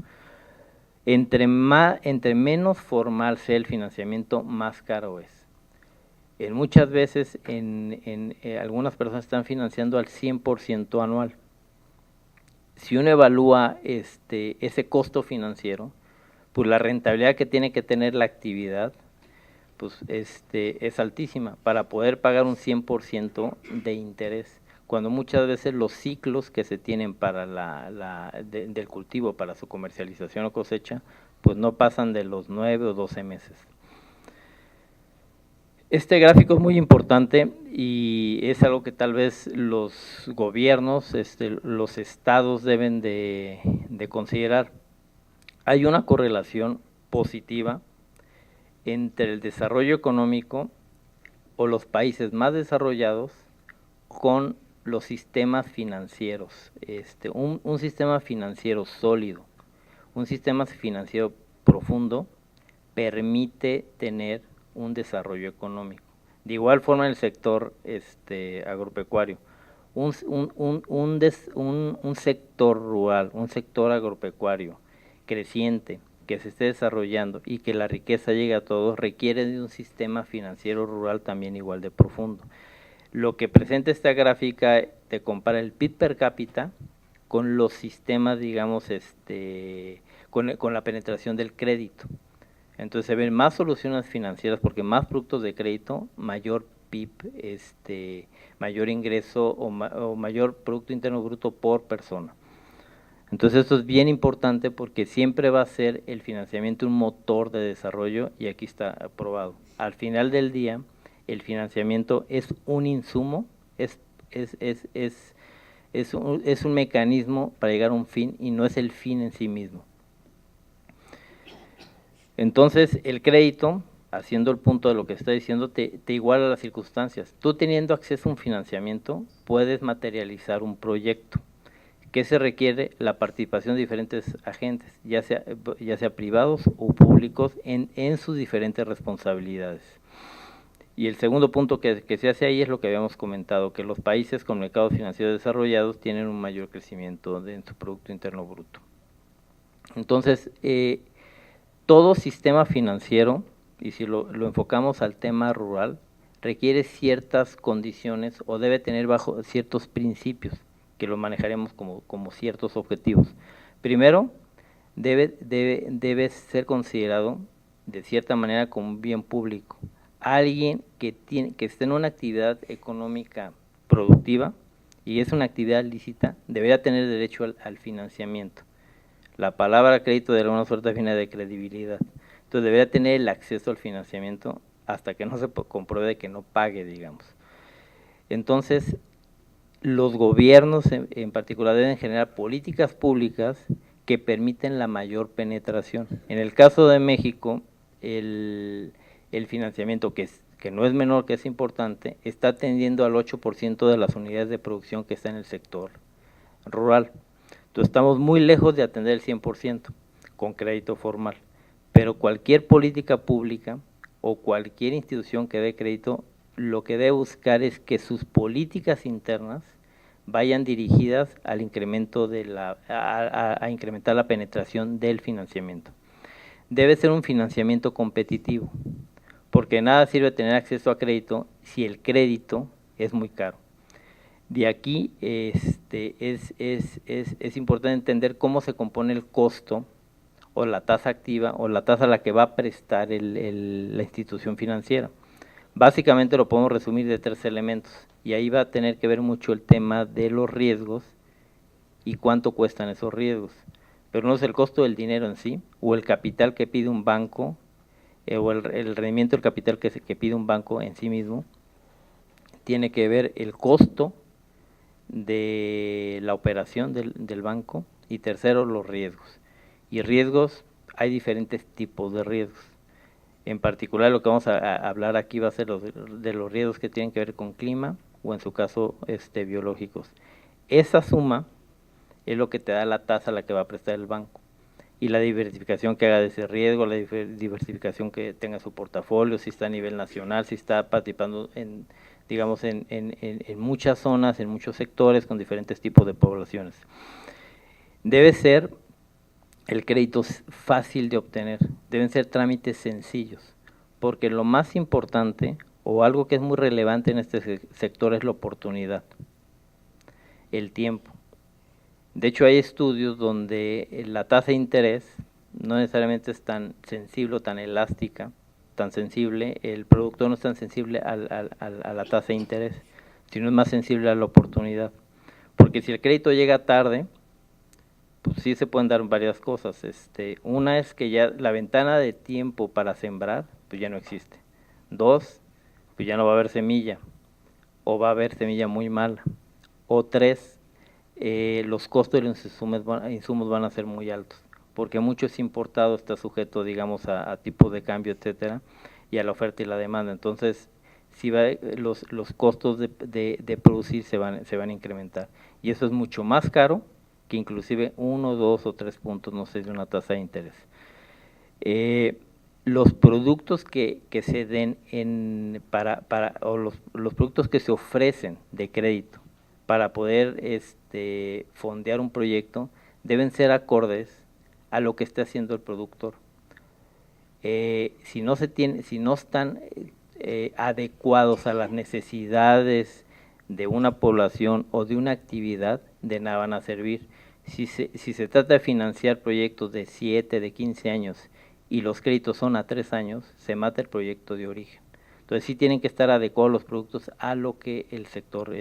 Speaker 1: Entre menos formal sea el financiamiento, más caro es. Muchas veces algunas personas están financiando al 100% anual. Si uno evalúa ese costo financiero, pues la rentabilidad que tiene que tener la actividad, pues es altísima para poder pagar un 100% de interés, cuando muchas veces los ciclos que se tienen para del cultivo, para su comercialización o cosecha, pues no pasan de los 9 o 12 meses. Este gráfico es muy importante y es algo que tal vez los gobiernos, los estados deben de considerar. Hay una correlación positiva entre el desarrollo económico o los países más desarrollados con los sistemas financieros. Un sistema financiero sólido, un sistema financiero profundo permite tener un desarrollo económico. De igual forma en el sector agropecuario. Un sector rural, un sector agropecuario creciente, que se esté desarrollando y que la riqueza llegue a todos, requiere de un sistema financiero rural también igual de profundo. Lo que presenta esta gráfica te compara el PIB per cápita con los sistemas, digamos, con la penetración del crédito. Entonces se ven más soluciones financieras porque más productos de crédito, mayor PIB, mayor ingreso o mayor Producto Interno Bruto por persona. Entonces esto es bien importante porque siempre va a ser el financiamiento un motor de desarrollo y aquí está aprobado. Al final del día, el financiamiento es un insumo, es un mecanismo para llegar a un fin y no es el fin en sí mismo. Entonces el crédito, haciendo el punto de lo que está diciendo, te iguala las circunstancias. Tú teniendo acceso a un financiamiento, puedes materializar un proyecto. ¿Qué se requiere? La participación de diferentes agentes, ya sea privados o públicos, en sus diferentes responsabilidades. Y el segundo punto que se hace ahí es lo que habíamos comentado, que los países con mercados financieros desarrollados tienen un mayor crecimiento en su Producto Interno Bruto. Entonces, todo sistema financiero, y si lo enfocamos al tema rural, requiere ciertas condiciones o debe tener bajo ciertos principios, que lo manejaremos como ciertos objetivos. Primero, debe ser considerado de cierta manera como un bien público. Alguien que esté en una actividad económica productiva y es una actividad lícita, debería tener derecho al financiamiento. La palabra crédito de alguna suerte viene de credibilidad. Entonces debería tener el acceso al financiamiento hasta que no se compruebe que no pague, digamos. Entonces, los gobiernos en particular deben generar políticas públicas que permiten la mayor penetración. En el caso de México, el financiamiento, que no es menor, que es importante, está atendiendo al 8% de las unidades de producción que está en el sector rural. Entonces estamos muy lejos de atender el 100% con crédito formal, pero cualquier política pública o cualquier institución que dé crédito, lo que debe buscar es que sus políticas internas vayan dirigidas al incremento a incrementar la penetración del financiamiento. Debe ser un financiamiento competitivo, porque nada sirve tener acceso a crédito si el crédito es muy caro. De aquí es importante entender cómo se compone el costo o la tasa activa o la tasa a la que va a prestar la institución financiera. Básicamente lo podemos resumir de 3 elementos y ahí va a tener que ver mucho el tema de los riesgos y cuánto cuestan esos riesgos. Pero no es el costo del dinero en sí o el capital que pide un banco o el rendimiento del capital que pide un banco en sí mismo. Tiene que ver el costo de la operación del banco y tercero, los riesgos. Y riesgos, hay diferentes tipos de riesgos. En particular lo que vamos a hablar aquí va a ser de los riesgos que tienen que ver con clima o en su caso biológicos. Esa suma es lo que te da la tasa a la que va a prestar el banco y la diversificación que haga de ese riesgo, la diversificación que tenga su portafolio, si está a nivel nacional, si está participando en muchas zonas, en muchos sectores con diferentes tipos de poblaciones. Debe ser el crédito fácil de obtener, deben ser trámites sencillos, porque lo más importante o algo que es muy relevante en este sector es la oportunidad, el tiempo. De hecho hay estudios donde la tasa de interés no necesariamente es tan sensible o tan elástica tan sensible, el productor no es tan sensible a la tasa de interés, sino es más sensible a la oportunidad. Porque si el crédito llega tarde, pues sí se pueden dar varias cosas. Una es que ya la ventana de tiempo para sembrar, pues ya no existe. Dos, pues ya no va a haber semilla, o va a haber semilla muy mala. O tres, los costos de los insumos van a ser muy altos, porque mucho es importado, está sujeto, digamos, a tipo de cambio, etcétera, y a la oferta y la demanda. Entonces, si va, los costos de producir se van a incrementar, y eso es mucho más caro que inclusive 1, 2 o 3 puntos, no sé, de una tasa de interés. Los productos que se den o los productos que se ofrecen de crédito para poder fondear un proyecto deben ser acordes a lo que esté haciendo el productor. Si no están adecuados a las necesidades de una población o de una actividad, de nada van a servir. Si se trata de financiar proyectos de 7, de 15 años y los créditos son a 3 años, se mata el proyecto de origen. Entonces sí tienen que estar adecuados los productos a lo que el sector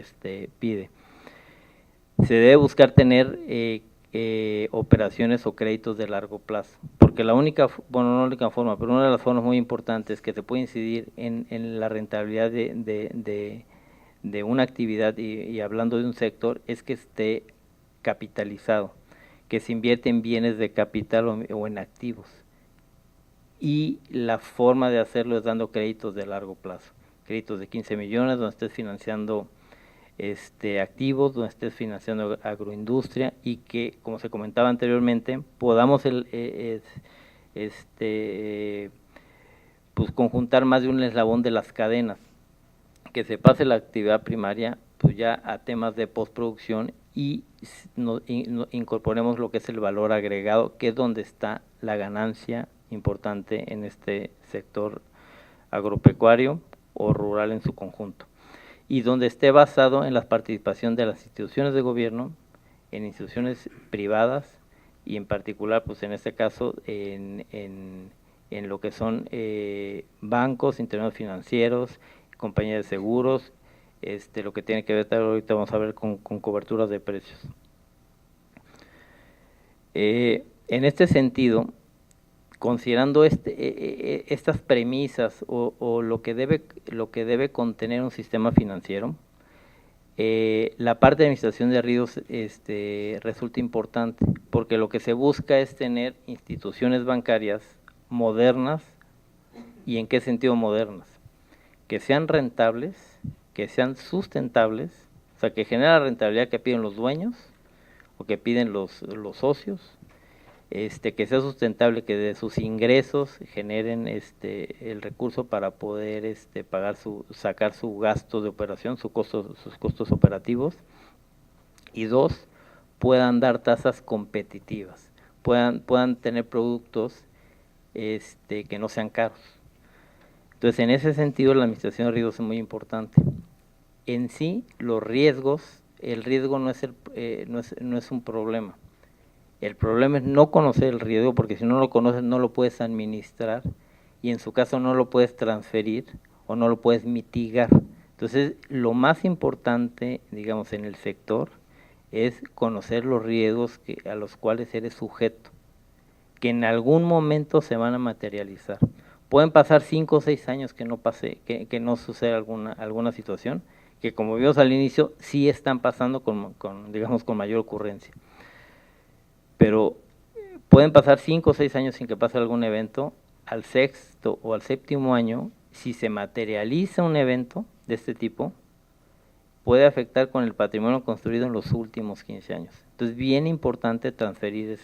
Speaker 1: pide. Se debe buscar tener operaciones o créditos de largo plazo, porque la única, bueno, no la única forma, pero una de las formas muy importantes que te puede incidir en la rentabilidad de una actividad y hablando de un sector es que esté capitalizado, que se invierte en bienes de capital o en activos. Y la forma de hacerlo es dando créditos de largo plazo, créditos de 15 millones donde estés financiando activos, donde estés financiando agroindustria y que, como se comentaba anteriormente, podamos pues conjuntar más de un eslabón de las cadenas, que se pase la actividad primaria pues ya a temas de postproducción y incorporemos lo que es el valor agregado, que es donde está la ganancia importante en este sector agropecuario o rural en su conjunto, y donde esté basado en la participación de las instituciones de gobierno, en instituciones privadas y en particular, pues en este caso, en lo que son bancos, intermediarios financieros, compañías de seguros, lo que tiene que ver, ahorita vamos a ver con coberturas de precios. En este sentido, considerando estas premisas o lo que debe contener un sistema financiero, la parte de administración de riesgos resulta importante, porque lo que se busca es tener instituciones bancarias modernas. ¿Y en qué sentido modernas? Que sean rentables, que sean sustentables, o sea, que generen la rentabilidad que piden los dueños o que piden los socios, que sea sustentable, que de sus ingresos generen el recurso para poder sacar su gasto de operación, sus costos operativos, y dos, puedan dar tasas competitivas, puedan tener productos que no sean caros. Entonces, en ese sentido, la administración de riesgos es muy importante. En sí, los riesgos, el riesgo no es un problema. El problema es no conocer el riesgo, porque si no lo conoces no lo puedes administrar y en su caso no lo puedes transferir o no lo puedes mitigar. Entonces, lo más importante, digamos, en el sector es conocer los riesgos a los cuales eres sujeto, que en algún momento se van a materializar. Pueden pasar 5 o 6 años que no suceda alguna situación, que como vimos al inicio, sí están pasando digamos, con mayor ocurrencia. Pero pueden pasar 5 o 6 años sin que pase algún evento. Al sexto o al séptimo año, si se materializa un evento de este tipo, puede afectar con el patrimonio construido en los últimos 15 años. Entonces, bien importante transferir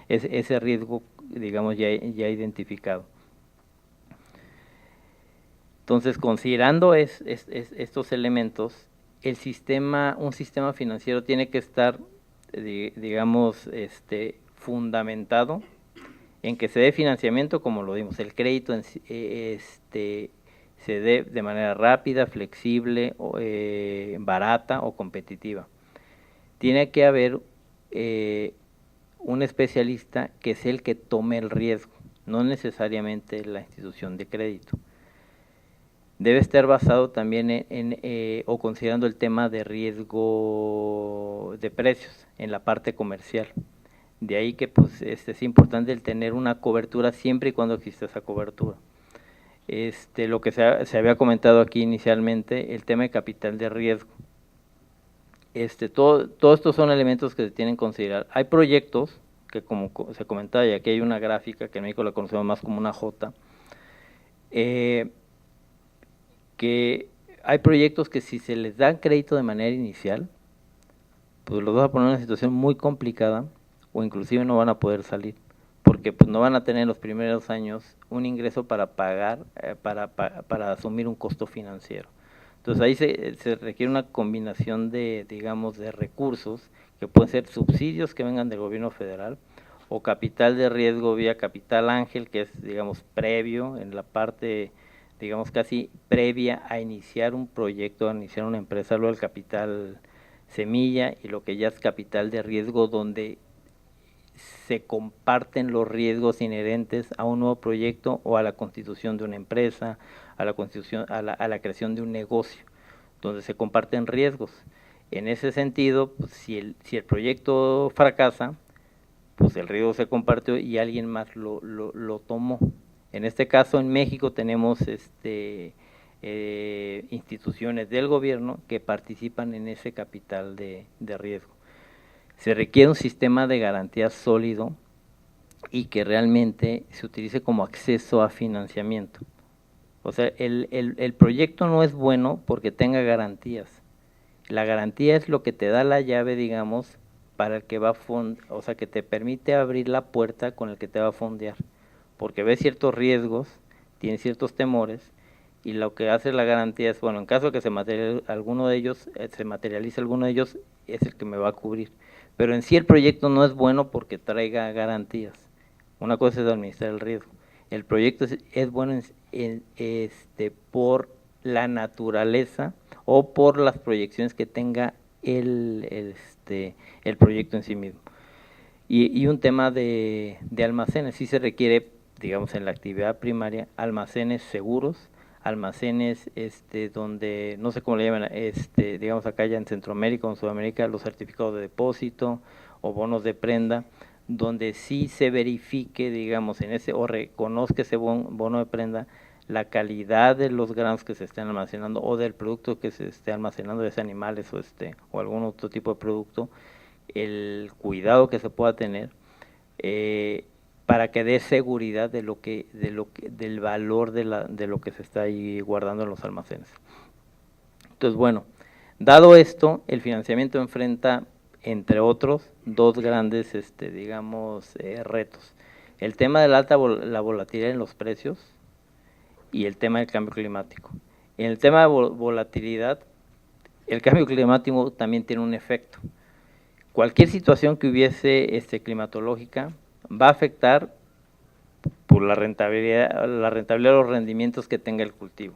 Speaker 1: ese riesgo, digamos, ya identificado. Entonces, considerando estos elementos, un sistema financiero tiene que estar, digamos, fundamentado en que se dé financiamiento, como lo dimos, el crédito se dé de manera rápida, flexible, barata o competitiva. Tiene que haber un especialista que es el que tome el riesgo, no necesariamente la institución de crédito. Debe estar basado también o considerando el tema de riesgo de precios en la parte comercial. De ahí que pues es importante el tener una cobertura siempre y cuando exista esa cobertura. Lo que se había comentado aquí inicialmente, el tema de capital de riesgo. Todo estos son elementos que se tienen que considerar. Hay proyectos que, como se comentaba, y aquí hay una gráfica que en México la conocemos más como una J, que hay proyectos que si se les da crédito de manera inicial, pues los vas a poner en una situación muy complicada o inclusive no van a poder salir, porque pues no van a tener en los primeros años un ingreso para pagar, para asumir un costo financiero. Entonces ahí se requiere una combinación de, digamos, de recursos, que pueden ser subsidios que vengan del gobierno federal, o capital de riesgo vía capital ángel, que es, digamos, previo, en la parte, digamos, casi previa a iniciar un proyecto, a iniciar una empresa, luego el capital semilla y lo que ya es capital de riesgo, donde se comparten los riesgos inherentes a un nuevo proyecto o a la constitución de una empresa, a la constitución, a la creación de un negocio, donde se comparten riesgos. En ese sentido, pues, si el proyecto fracasa, pues el riesgo se compartió y alguien más lo tomó. En este caso, en México tenemos instituciones del gobierno que participan en ese capital de riesgo. Se requiere un sistema de garantía sólido y que realmente se utilice como acceso a financiamiento. O sea, el proyecto no es bueno porque tenga garantías. La garantía es lo que te da la llave, digamos, para el que va o sea, que te permite abrir la puerta con el que te va a fondear. Porque ve ciertos riesgos, tiene ciertos temores, y lo que hace la garantía es, bueno, en caso de que se materialice alguno de ellos, es el que me va a cubrir. Pero en sí el proyecto no es bueno porque traiga garantías. Una cosa es administrar el riesgo. El proyecto es bueno por la naturaleza o por las proyecciones que tenga el proyecto en sí mismo. Y un tema de almacenes, sí se requiere, digamos, en la actividad primaria, almacenes seguros, almacenes donde, no sé cómo le llaman, digamos acá ya en Centroamérica o en Sudamérica, los certificados de depósito o bonos de prenda, donde sí se verifique, digamos, en ese, o reconozca ese bono de prenda, la calidad de los granos que se estén almacenando o del producto que se esté almacenando, de animales o algún otro tipo de producto, el cuidado que se pueda tener para que dé seguridad del valor de lo que se está ahí guardando en los almacenes. Entonces, bueno, dado esto, el financiamiento enfrenta, entre otros, dos grandes, digamos, retos. El tema de la volatilidad en los precios y el tema del cambio climático. En el tema de volatilidad, el cambio climático también tiene un efecto. Cualquier situación que hubiese climatológica va a afectar por la rentabilidad de los rendimientos que tenga el cultivo.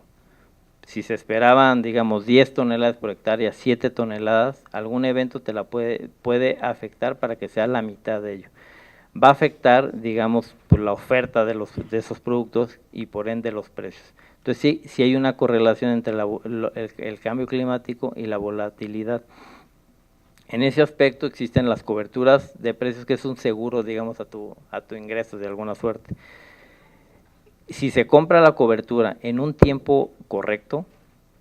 Speaker 1: Si se esperaban, digamos, 10 toneladas por hectárea, 7 toneladas, algún evento te la puede afectar para que sea la mitad de ello. Va a afectar, digamos, por la oferta de esos productos y por ende los precios. Entonces sí hay una correlación entre el cambio climático y la volatilidad. En ese aspecto existen las coberturas de precios, que es un seguro, digamos, a tu ingreso de alguna suerte. Si se compra la cobertura en un tiempo correcto,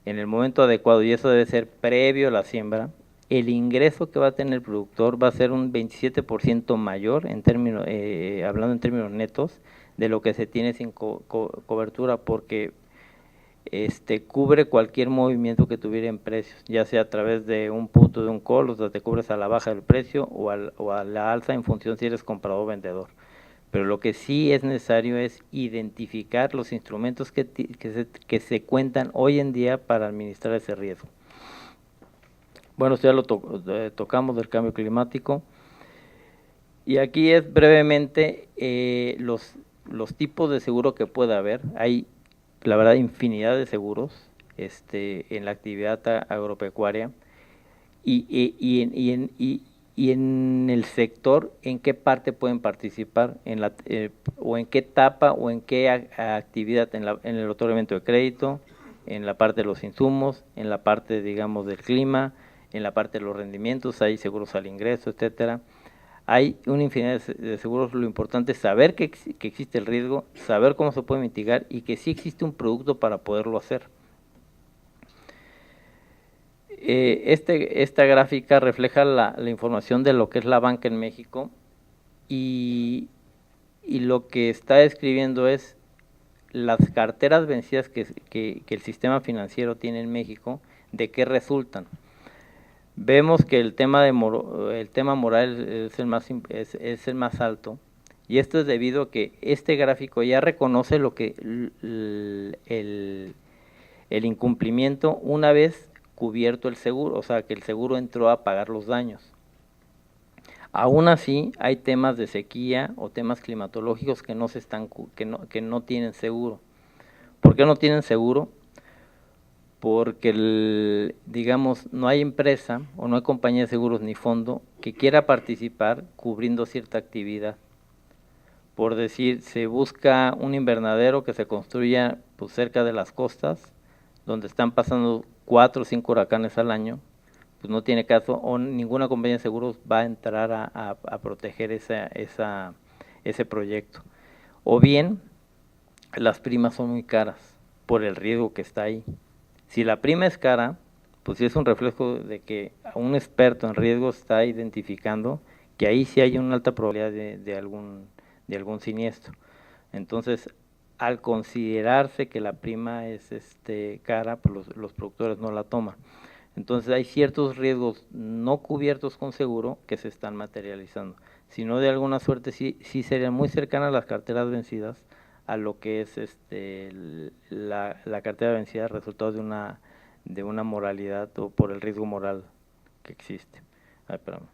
Speaker 1: en el momento adecuado, y eso debe ser previo a la siembra, el ingreso que va a tener el productor va a ser un 27% mayor, hablando en términos netos, de lo que se tiene sin cobertura, porque cubre cualquier movimiento que tuviera en precios, ya sea a través de un punto de un call, o sea, te cubres a la baja del precio o a la alza en función si eres comprador o vendedor. Pero lo que sí es necesario es identificar los instrumentos que se cuentan hoy en día para administrar ese riesgo. Bueno, esto ya lo tocamos del cambio climático. Y aquí es brevemente los tipos de seguro que puede haber. Hay, la verdad, infinidad de seguros en la actividad agropecuaria. Y y en el sector, en qué parte pueden participar, o en qué etapa o en qué actividad, en el otorgamiento de crédito, en la parte de los insumos, en la parte, digamos, del clima, en la parte de los rendimientos, hay seguros al ingreso, etcétera. Hay una infinidad de seguros. Lo importante es saber que existe el riesgo, saber cómo se puede mitigar y que sí existe un producto para poderlo hacer. Esta gráfica refleja la información de lo que es la banca en México, y lo que está describiendo es las carteras vencidas que el sistema financiero tiene en México, de qué resultan. Vemos que el tema moral es el más alto, y esto es debido a que este gráfico ya reconoce lo que el incumplimiento una vez cubierto el seguro, o sea que el seguro entró a pagar los daños. Aún así, hay temas de sequía o temas climatológicos que no tienen seguro. ¿Por qué no tienen seguro? Porque, digamos, no hay empresa o no hay compañía de seguros ni fondo que quiera participar cubriendo cierta actividad. Por decir, se busca un invernadero que se construya pues cerca de las costas, donde están pasando 4 o 5 huracanes al año, pues no tiene caso, o ninguna compañía de seguros va a entrar a proteger ese proyecto. O bien, las primas son muy caras por el riesgo que está ahí. Si la prima es cara, pues sí es un reflejo de que un experto en riesgos está identificando que ahí sí hay una alta probabilidad de algún siniestro. Entonces, al considerarse que la prima es cara, pues los productores no la toman. Entonces hay ciertos riesgos no cubiertos con seguro que se están materializando. Si no, de alguna suerte sí serían muy cercanas las carteras vencidas a lo que es la cartera vencida, resultado de una moralidad o por el riesgo moral que existe. Ay, espérame.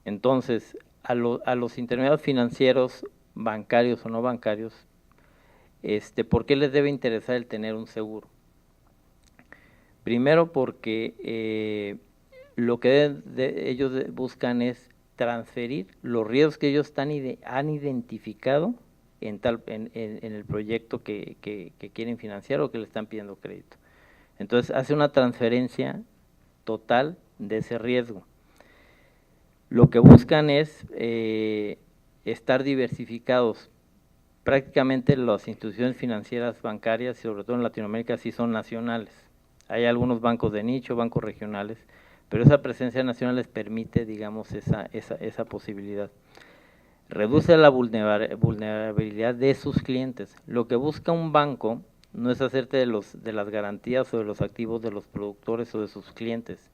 Speaker 1: Entonces, a los intermediarios financieros, bancarios o no bancarios, ¿por qué les debe interesar el tener un seguro? Primero porque lo que ellos buscan es transferir los riesgos que ellos han identificado en el proyecto que quieren financiar o que le están pidiendo crédito. Entonces hace una transferencia total de ese riesgo. Lo que buscan es estar diversificados. Prácticamente las instituciones financieras bancarias, sobre todo en Latinoamérica, sí son nacionales. Hay algunos bancos de nicho, bancos regionales, pero esa presencia nacional les permite, digamos, esa posibilidad. Reduce la vulnerabilidad de sus clientes. Lo que busca un banco no es hacerte de las garantías o de los activos de los productores o de sus clientes,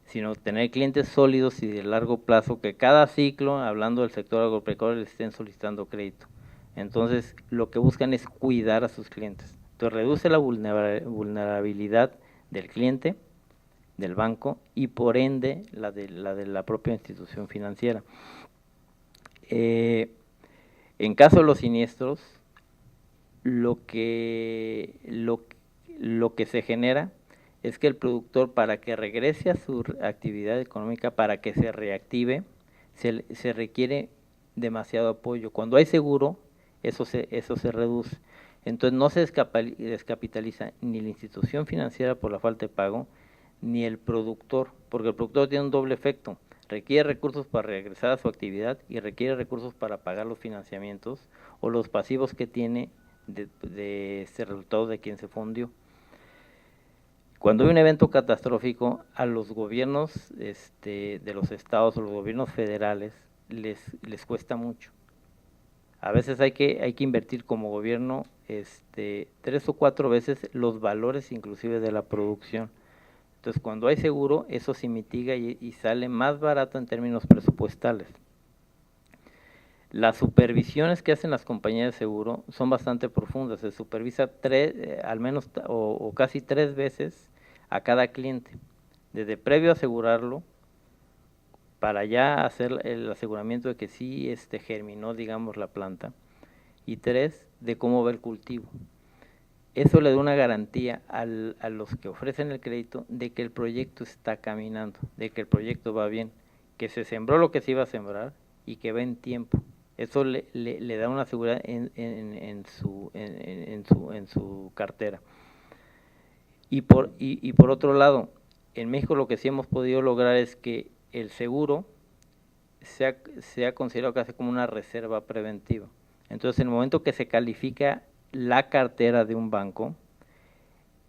Speaker 1: sino tener clientes sólidos y de largo plazo que cada ciclo, hablando del sector agropecuario, les estén solicitando crédito. Entonces, lo que buscan es cuidar a sus clientes. Entonces, reduce la vulnerabilidad del cliente, del banco, y por ende la de la propia institución financiera. En caso de los siniestros, lo que se genera es que el productor, para que regrese a su actividad económica, para que se reactive, se requiere demasiado apoyo. Cuando hay seguro, eso se reduce. Entonces no se descapitaliza ni la institución financiera por la falta de pago, ni el productor, porque el productor tiene un doble efecto. Requiere recursos para regresar a su actividad y requiere recursos para pagar los financiamientos o los pasivos que tiene de este resultado de quien se fundió. Cuando hay un evento catastrófico, a los gobiernos de los estados o los gobiernos federales les cuesta mucho. A veces hay que invertir como gobierno 3 o 4 veces los valores inclusive de la producción. Entonces, cuando hay seguro, eso se mitiga y sale más barato en términos presupuestales. Las supervisiones que hacen las compañías de seguro son bastante profundas. Se supervisa al menos o casi 3 veces a cada cliente, desde previo a asegurarlo, para ya hacer el aseguramiento de que sí germinó, digamos, la planta, y 3, de cómo va el cultivo. eso le da una garantía a los que ofrecen el crédito de que el proyecto está caminando, de que el proyecto va bien, que se sembró lo que se iba a sembrar y que va en tiempo. Eso le da una seguridad en su cartera. Y por otro lado, en México lo que sí hemos podido lograr es que el seguro sea considerado casi como una reserva preventiva. Entonces, en el momento que se califica la cartera de un banco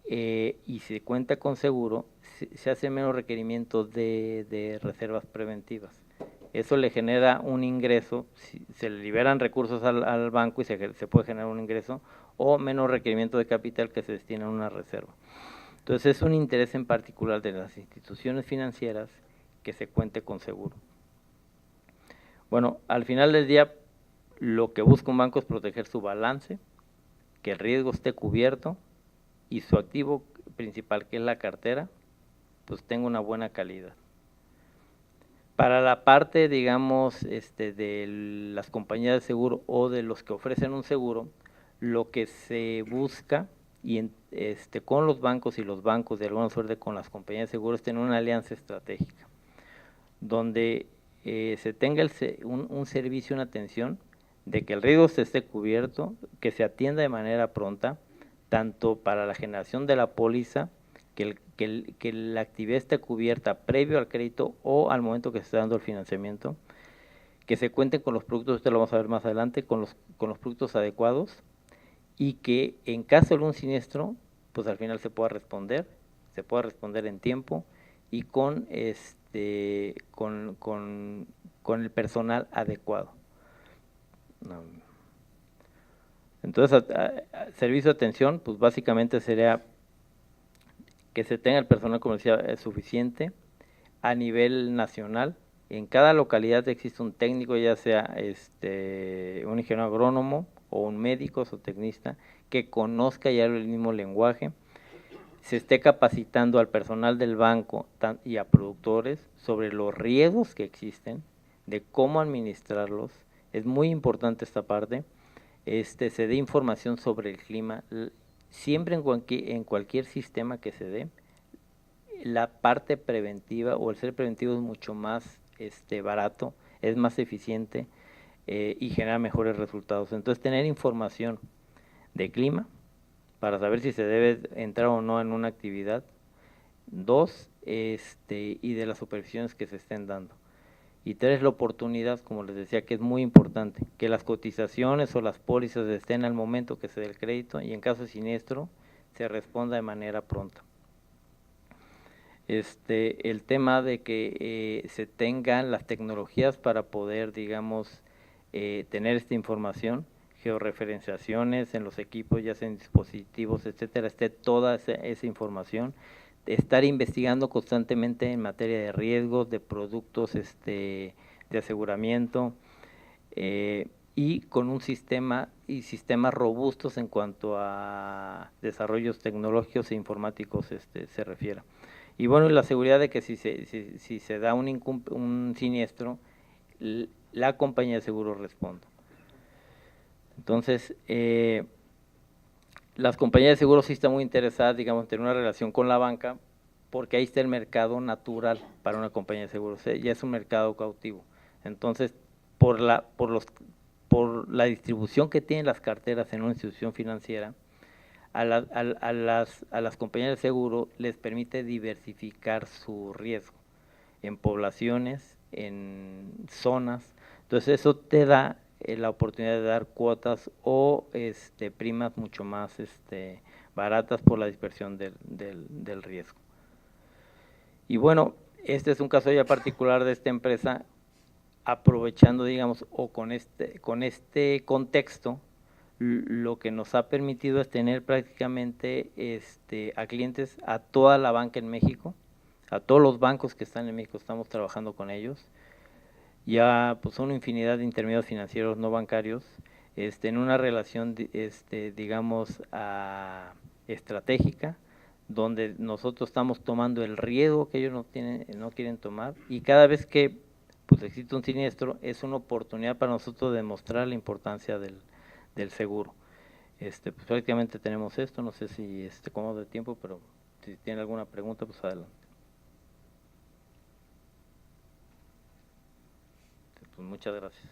Speaker 1: y se cuenta con seguro, se hace menos requerimiento de reservas preventivas. Eso le genera un ingreso, se le liberan recursos al banco y se puede generar un ingreso, o menos requerimiento de capital que se destina a una reserva. Entonces es un interés en particular de las instituciones financieras que se cuente con seguro. Bueno, al final del día, lo que busca un banco es proteger su balance, que el riesgo esté cubierto y su activo principal, que es la cartera, pues tenga una buena calidad. Para la parte, digamos, de las compañías de seguro o de los que ofrecen un seguro, lo que se busca y con los bancos y los bancos de alguna suerte con las compañías de seguros, tener una alianza estratégica, donde se tenga un servicio, una atención, de que el riesgo se esté cubierto, que se atienda de manera pronta, tanto para la generación de la póliza, que la actividad esté cubierta previo al crédito o al momento que se está dando el financiamiento, que se cuenten con los productos, esto lo vamos a ver más adelante, con los productos adecuados, y que en caso de un siniestro, pues al final se pueda responder en tiempo y con el personal adecuado. Entonces, servicio de atención, pues básicamente sería que se tenga el personal comercial suficiente a nivel nacional. En cada localidad existe un técnico, ya sea un ingeniero agrónomo o un médico zootecnista que conozca ya el mismo lenguaje, se esté capacitando al personal del banco y a productores sobre los riesgos que existen, de cómo administrarlos. Es muy importante esta parte. Se dé información sobre el clima. Siempre en cualquier sistema que se dé, la parte preventiva o el ser preventivo es mucho más barato, es más eficiente y genera mejores resultados. Entonces, tener información de clima para saber si se debe entrar o no en una actividad. 2, y de las supervisiones que se estén dando. Y 3, la oportunidad, como les decía, que es muy importante, que las cotizaciones o las pólizas estén al momento que se dé el crédito y en caso de siniestro se responda de manera pronta. El tema de que se tengan las tecnologías para poder, digamos, tener esta información, georreferenciaciones en los equipos, ya sea en dispositivos, etcétera, esté toda esa información, estar investigando constantemente en materia de riesgos, de productos de aseguramiento, y con un sistema y sistemas robustos en cuanto a desarrollos tecnológicos e informáticos se refiere. Y bueno, la seguridad de que si se da un siniestro, la compañía de seguros responde. Entonces, las compañías de seguros sí están muy interesadas, digamos, en tener una relación con la banca, porque ahí está el mercado natural para una compañía de seguros, ya es un mercado cautivo. Entonces, por la distribución que tienen las carteras en una institución financiera, a las compañías de seguro les permite diversificar su riesgo en poblaciones, en zonas. Entonces eso te da la oportunidad de dar cuotas o primas mucho más baratas por la dispersión del riesgo. Y bueno, este es un caso ya particular de esta empresa, aprovechando, digamos, o con este contexto, lo que nos ha permitido es tener prácticamente a clientes, a toda la banca en México, a todos los bancos que están en México, estamos trabajando con ellos. Ya pues son una infinidad de intermediarios financieros no bancarios, en una relación, digamos, estratégica, donde nosotros estamos tomando el riesgo que ellos no quieren tomar, y cada vez que pues existe un siniestro, es una oportunidad para nosotros de demostrar la importancia del seguro. Pues prácticamente tenemos esto, no sé si cómo de tiempo, pero si tiene alguna pregunta, pues adelante. Pues muchas gracias.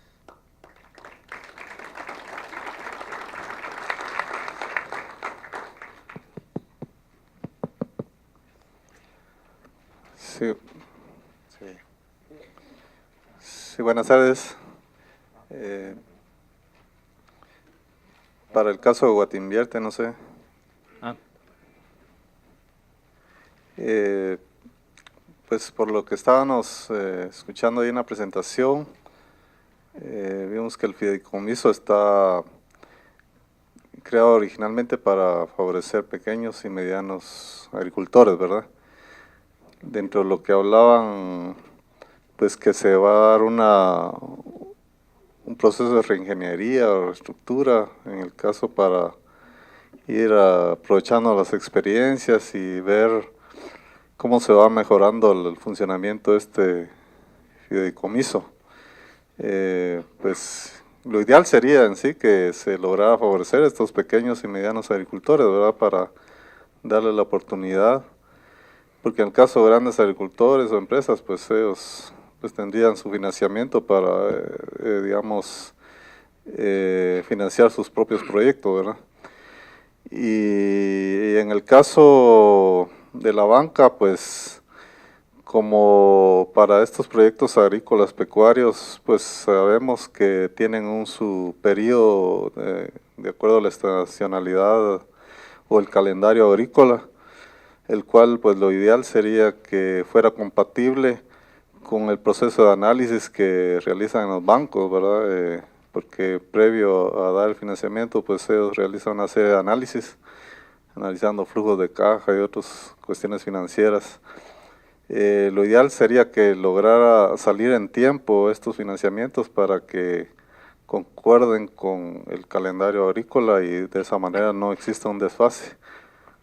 Speaker 2: Sí. Sí, buenas tardes. Para el caso de Guatinvierte, no sé. Pues por lo que estábamos escuchando ahí en la presentación, vimos que el fideicomiso está creado originalmente para favorecer pequeños y medianos agricultores, ¿verdad? Dentro de lo que hablaban, pues que se va a dar un proceso de reingeniería o reestructura, en el caso para ir aprovechando las experiencias y ver cómo se va mejorando el funcionamiento de este fideicomiso. Pues lo ideal sería en sí que se lograra favorecer a estos pequeños y medianos agricultores, ¿verdad? Para darle la oportunidad, porque en el caso de grandes agricultores o empresas, pues ellos pues tendrían su financiamiento para, digamos, financiar sus propios proyectos, ¿verdad? Y en el caso de la banca, pues como para estos proyectos agrícolas pecuarios, pues sabemos que tienen su periodo de acuerdo a la estacionalidad o el calendario agrícola, el cual pues lo ideal sería que fuera compatible con el proceso de análisis que realizan en los bancos, ¿verdad? Porque previo a dar el financiamiento, pues ellos realizan una serie de análisis, analizando flujos de caja y otras cuestiones financieras. Lo ideal sería que lograra salir en tiempo estos financiamientos para que concuerden con el calendario agrícola y de esa manera no exista un desfase,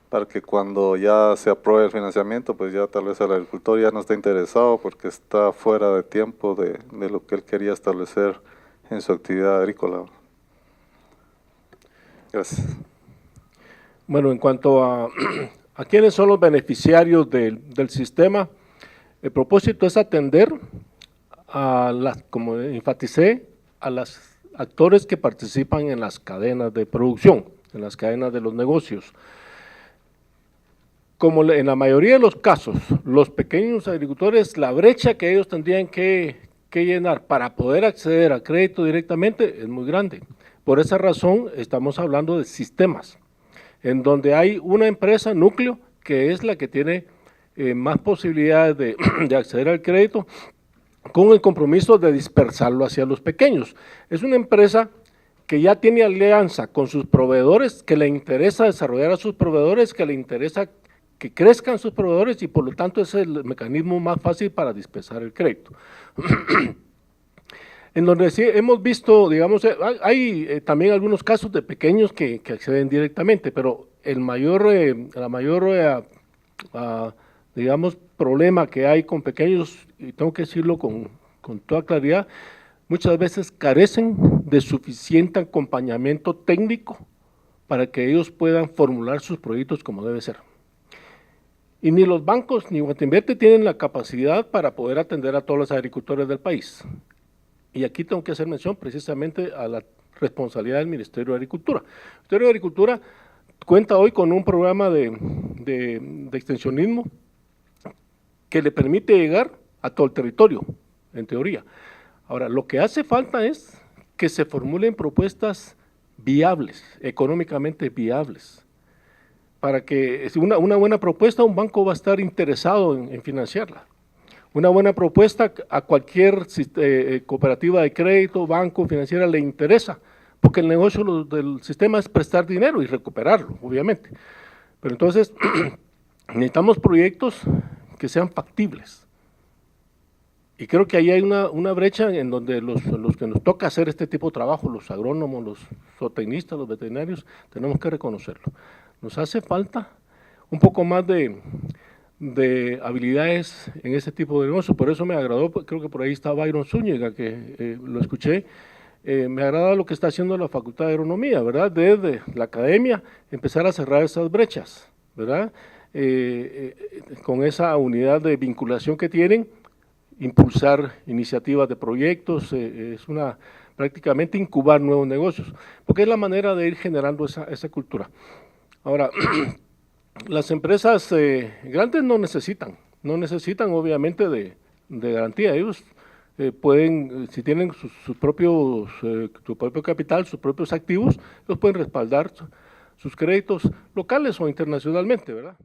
Speaker 2: para que cuando ya se apruebe el financiamiento, pues ya tal vez el agricultor ya no está interesado porque está fuera de tiempo de lo que él quería establecer en su actividad agrícola. Gracias.
Speaker 3: Bueno, en cuanto a quiénes son los beneficiarios del sistema, el propósito es atender a como enfaticé, a los actores que participan en las cadenas de producción, en las cadenas de los negocios. Como en la mayoría de los casos, los pequeños agricultores, la brecha que ellos tendrían que llenar para poder acceder a crédito directamente es muy grande. Por esa razón estamos hablando de sistemas, en donde hay una empresa núcleo que es la que tiene más posibilidades de acceder al crédito, con el compromiso de dispersarlo hacia los pequeños. Es una empresa que ya tiene alianza con sus proveedores, que le interesa desarrollar a sus proveedores, que le interesa que crezcan sus proveedores y por lo tanto es el mecanismo más fácil para dispersar el crédito. En donde sí hemos visto, digamos, hay también algunos casos de pequeños que acceden directamente, pero la mayor, digamos, problema que hay con pequeños, y tengo que decirlo con toda claridad, muchas veces carecen de suficiente acompañamiento técnico para que ellos puedan formular sus proyectos como debe ser. Y ni los bancos ni Guatinvierte tienen la capacidad para poder atender a todos los agricultores del país. Y aquí tengo que hacer mención precisamente a la responsabilidad del Ministerio de Agricultura. El Ministerio de Agricultura cuenta hoy con un programa de extensionismo que le permite llegar a todo el territorio, en teoría. Ahora, lo que hace falta es que se formulen propuestas viables, económicamente viables, para que una buena propuesta, un banco va a estar interesado en financiarla. Una buena propuesta a cualquier cooperativa de crédito, banco, financiera le interesa, porque el negocio del sistema es prestar dinero y recuperarlo, obviamente. Pero entonces necesitamos proyectos que sean factibles. Y creo que ahí hay una brecha en donde los que nos toca hacer este tipo de trabajo, los agrónomos, los zootecnistas, los veterinarios, tenemos que reconocerlo. Nos hace falta un poco más de habilidades en ese tipo de negocio. Por eso me agradó, creo que por ahí está Byron Zúñiga, que lo escuché, Me agrada lo que está haciendo la Facultad de Agronomía, ¿verdad? Desde la academia empezar a cerrar esas brechas, ¿verdad? Con esa unidad de vinculación que tienen, impulsar iniciativas de proyectos, es prácticamente incubar nuevos negocios, porque es la manera de ir generando esa cultura. Ahora, las empresas grandes no necesitan obviamente de garantía. Ellos pueden, si tienen su propio capital, sus propios activos, ellos pueden respaldar sus créditos locales o internacionalmente, ¿verdad?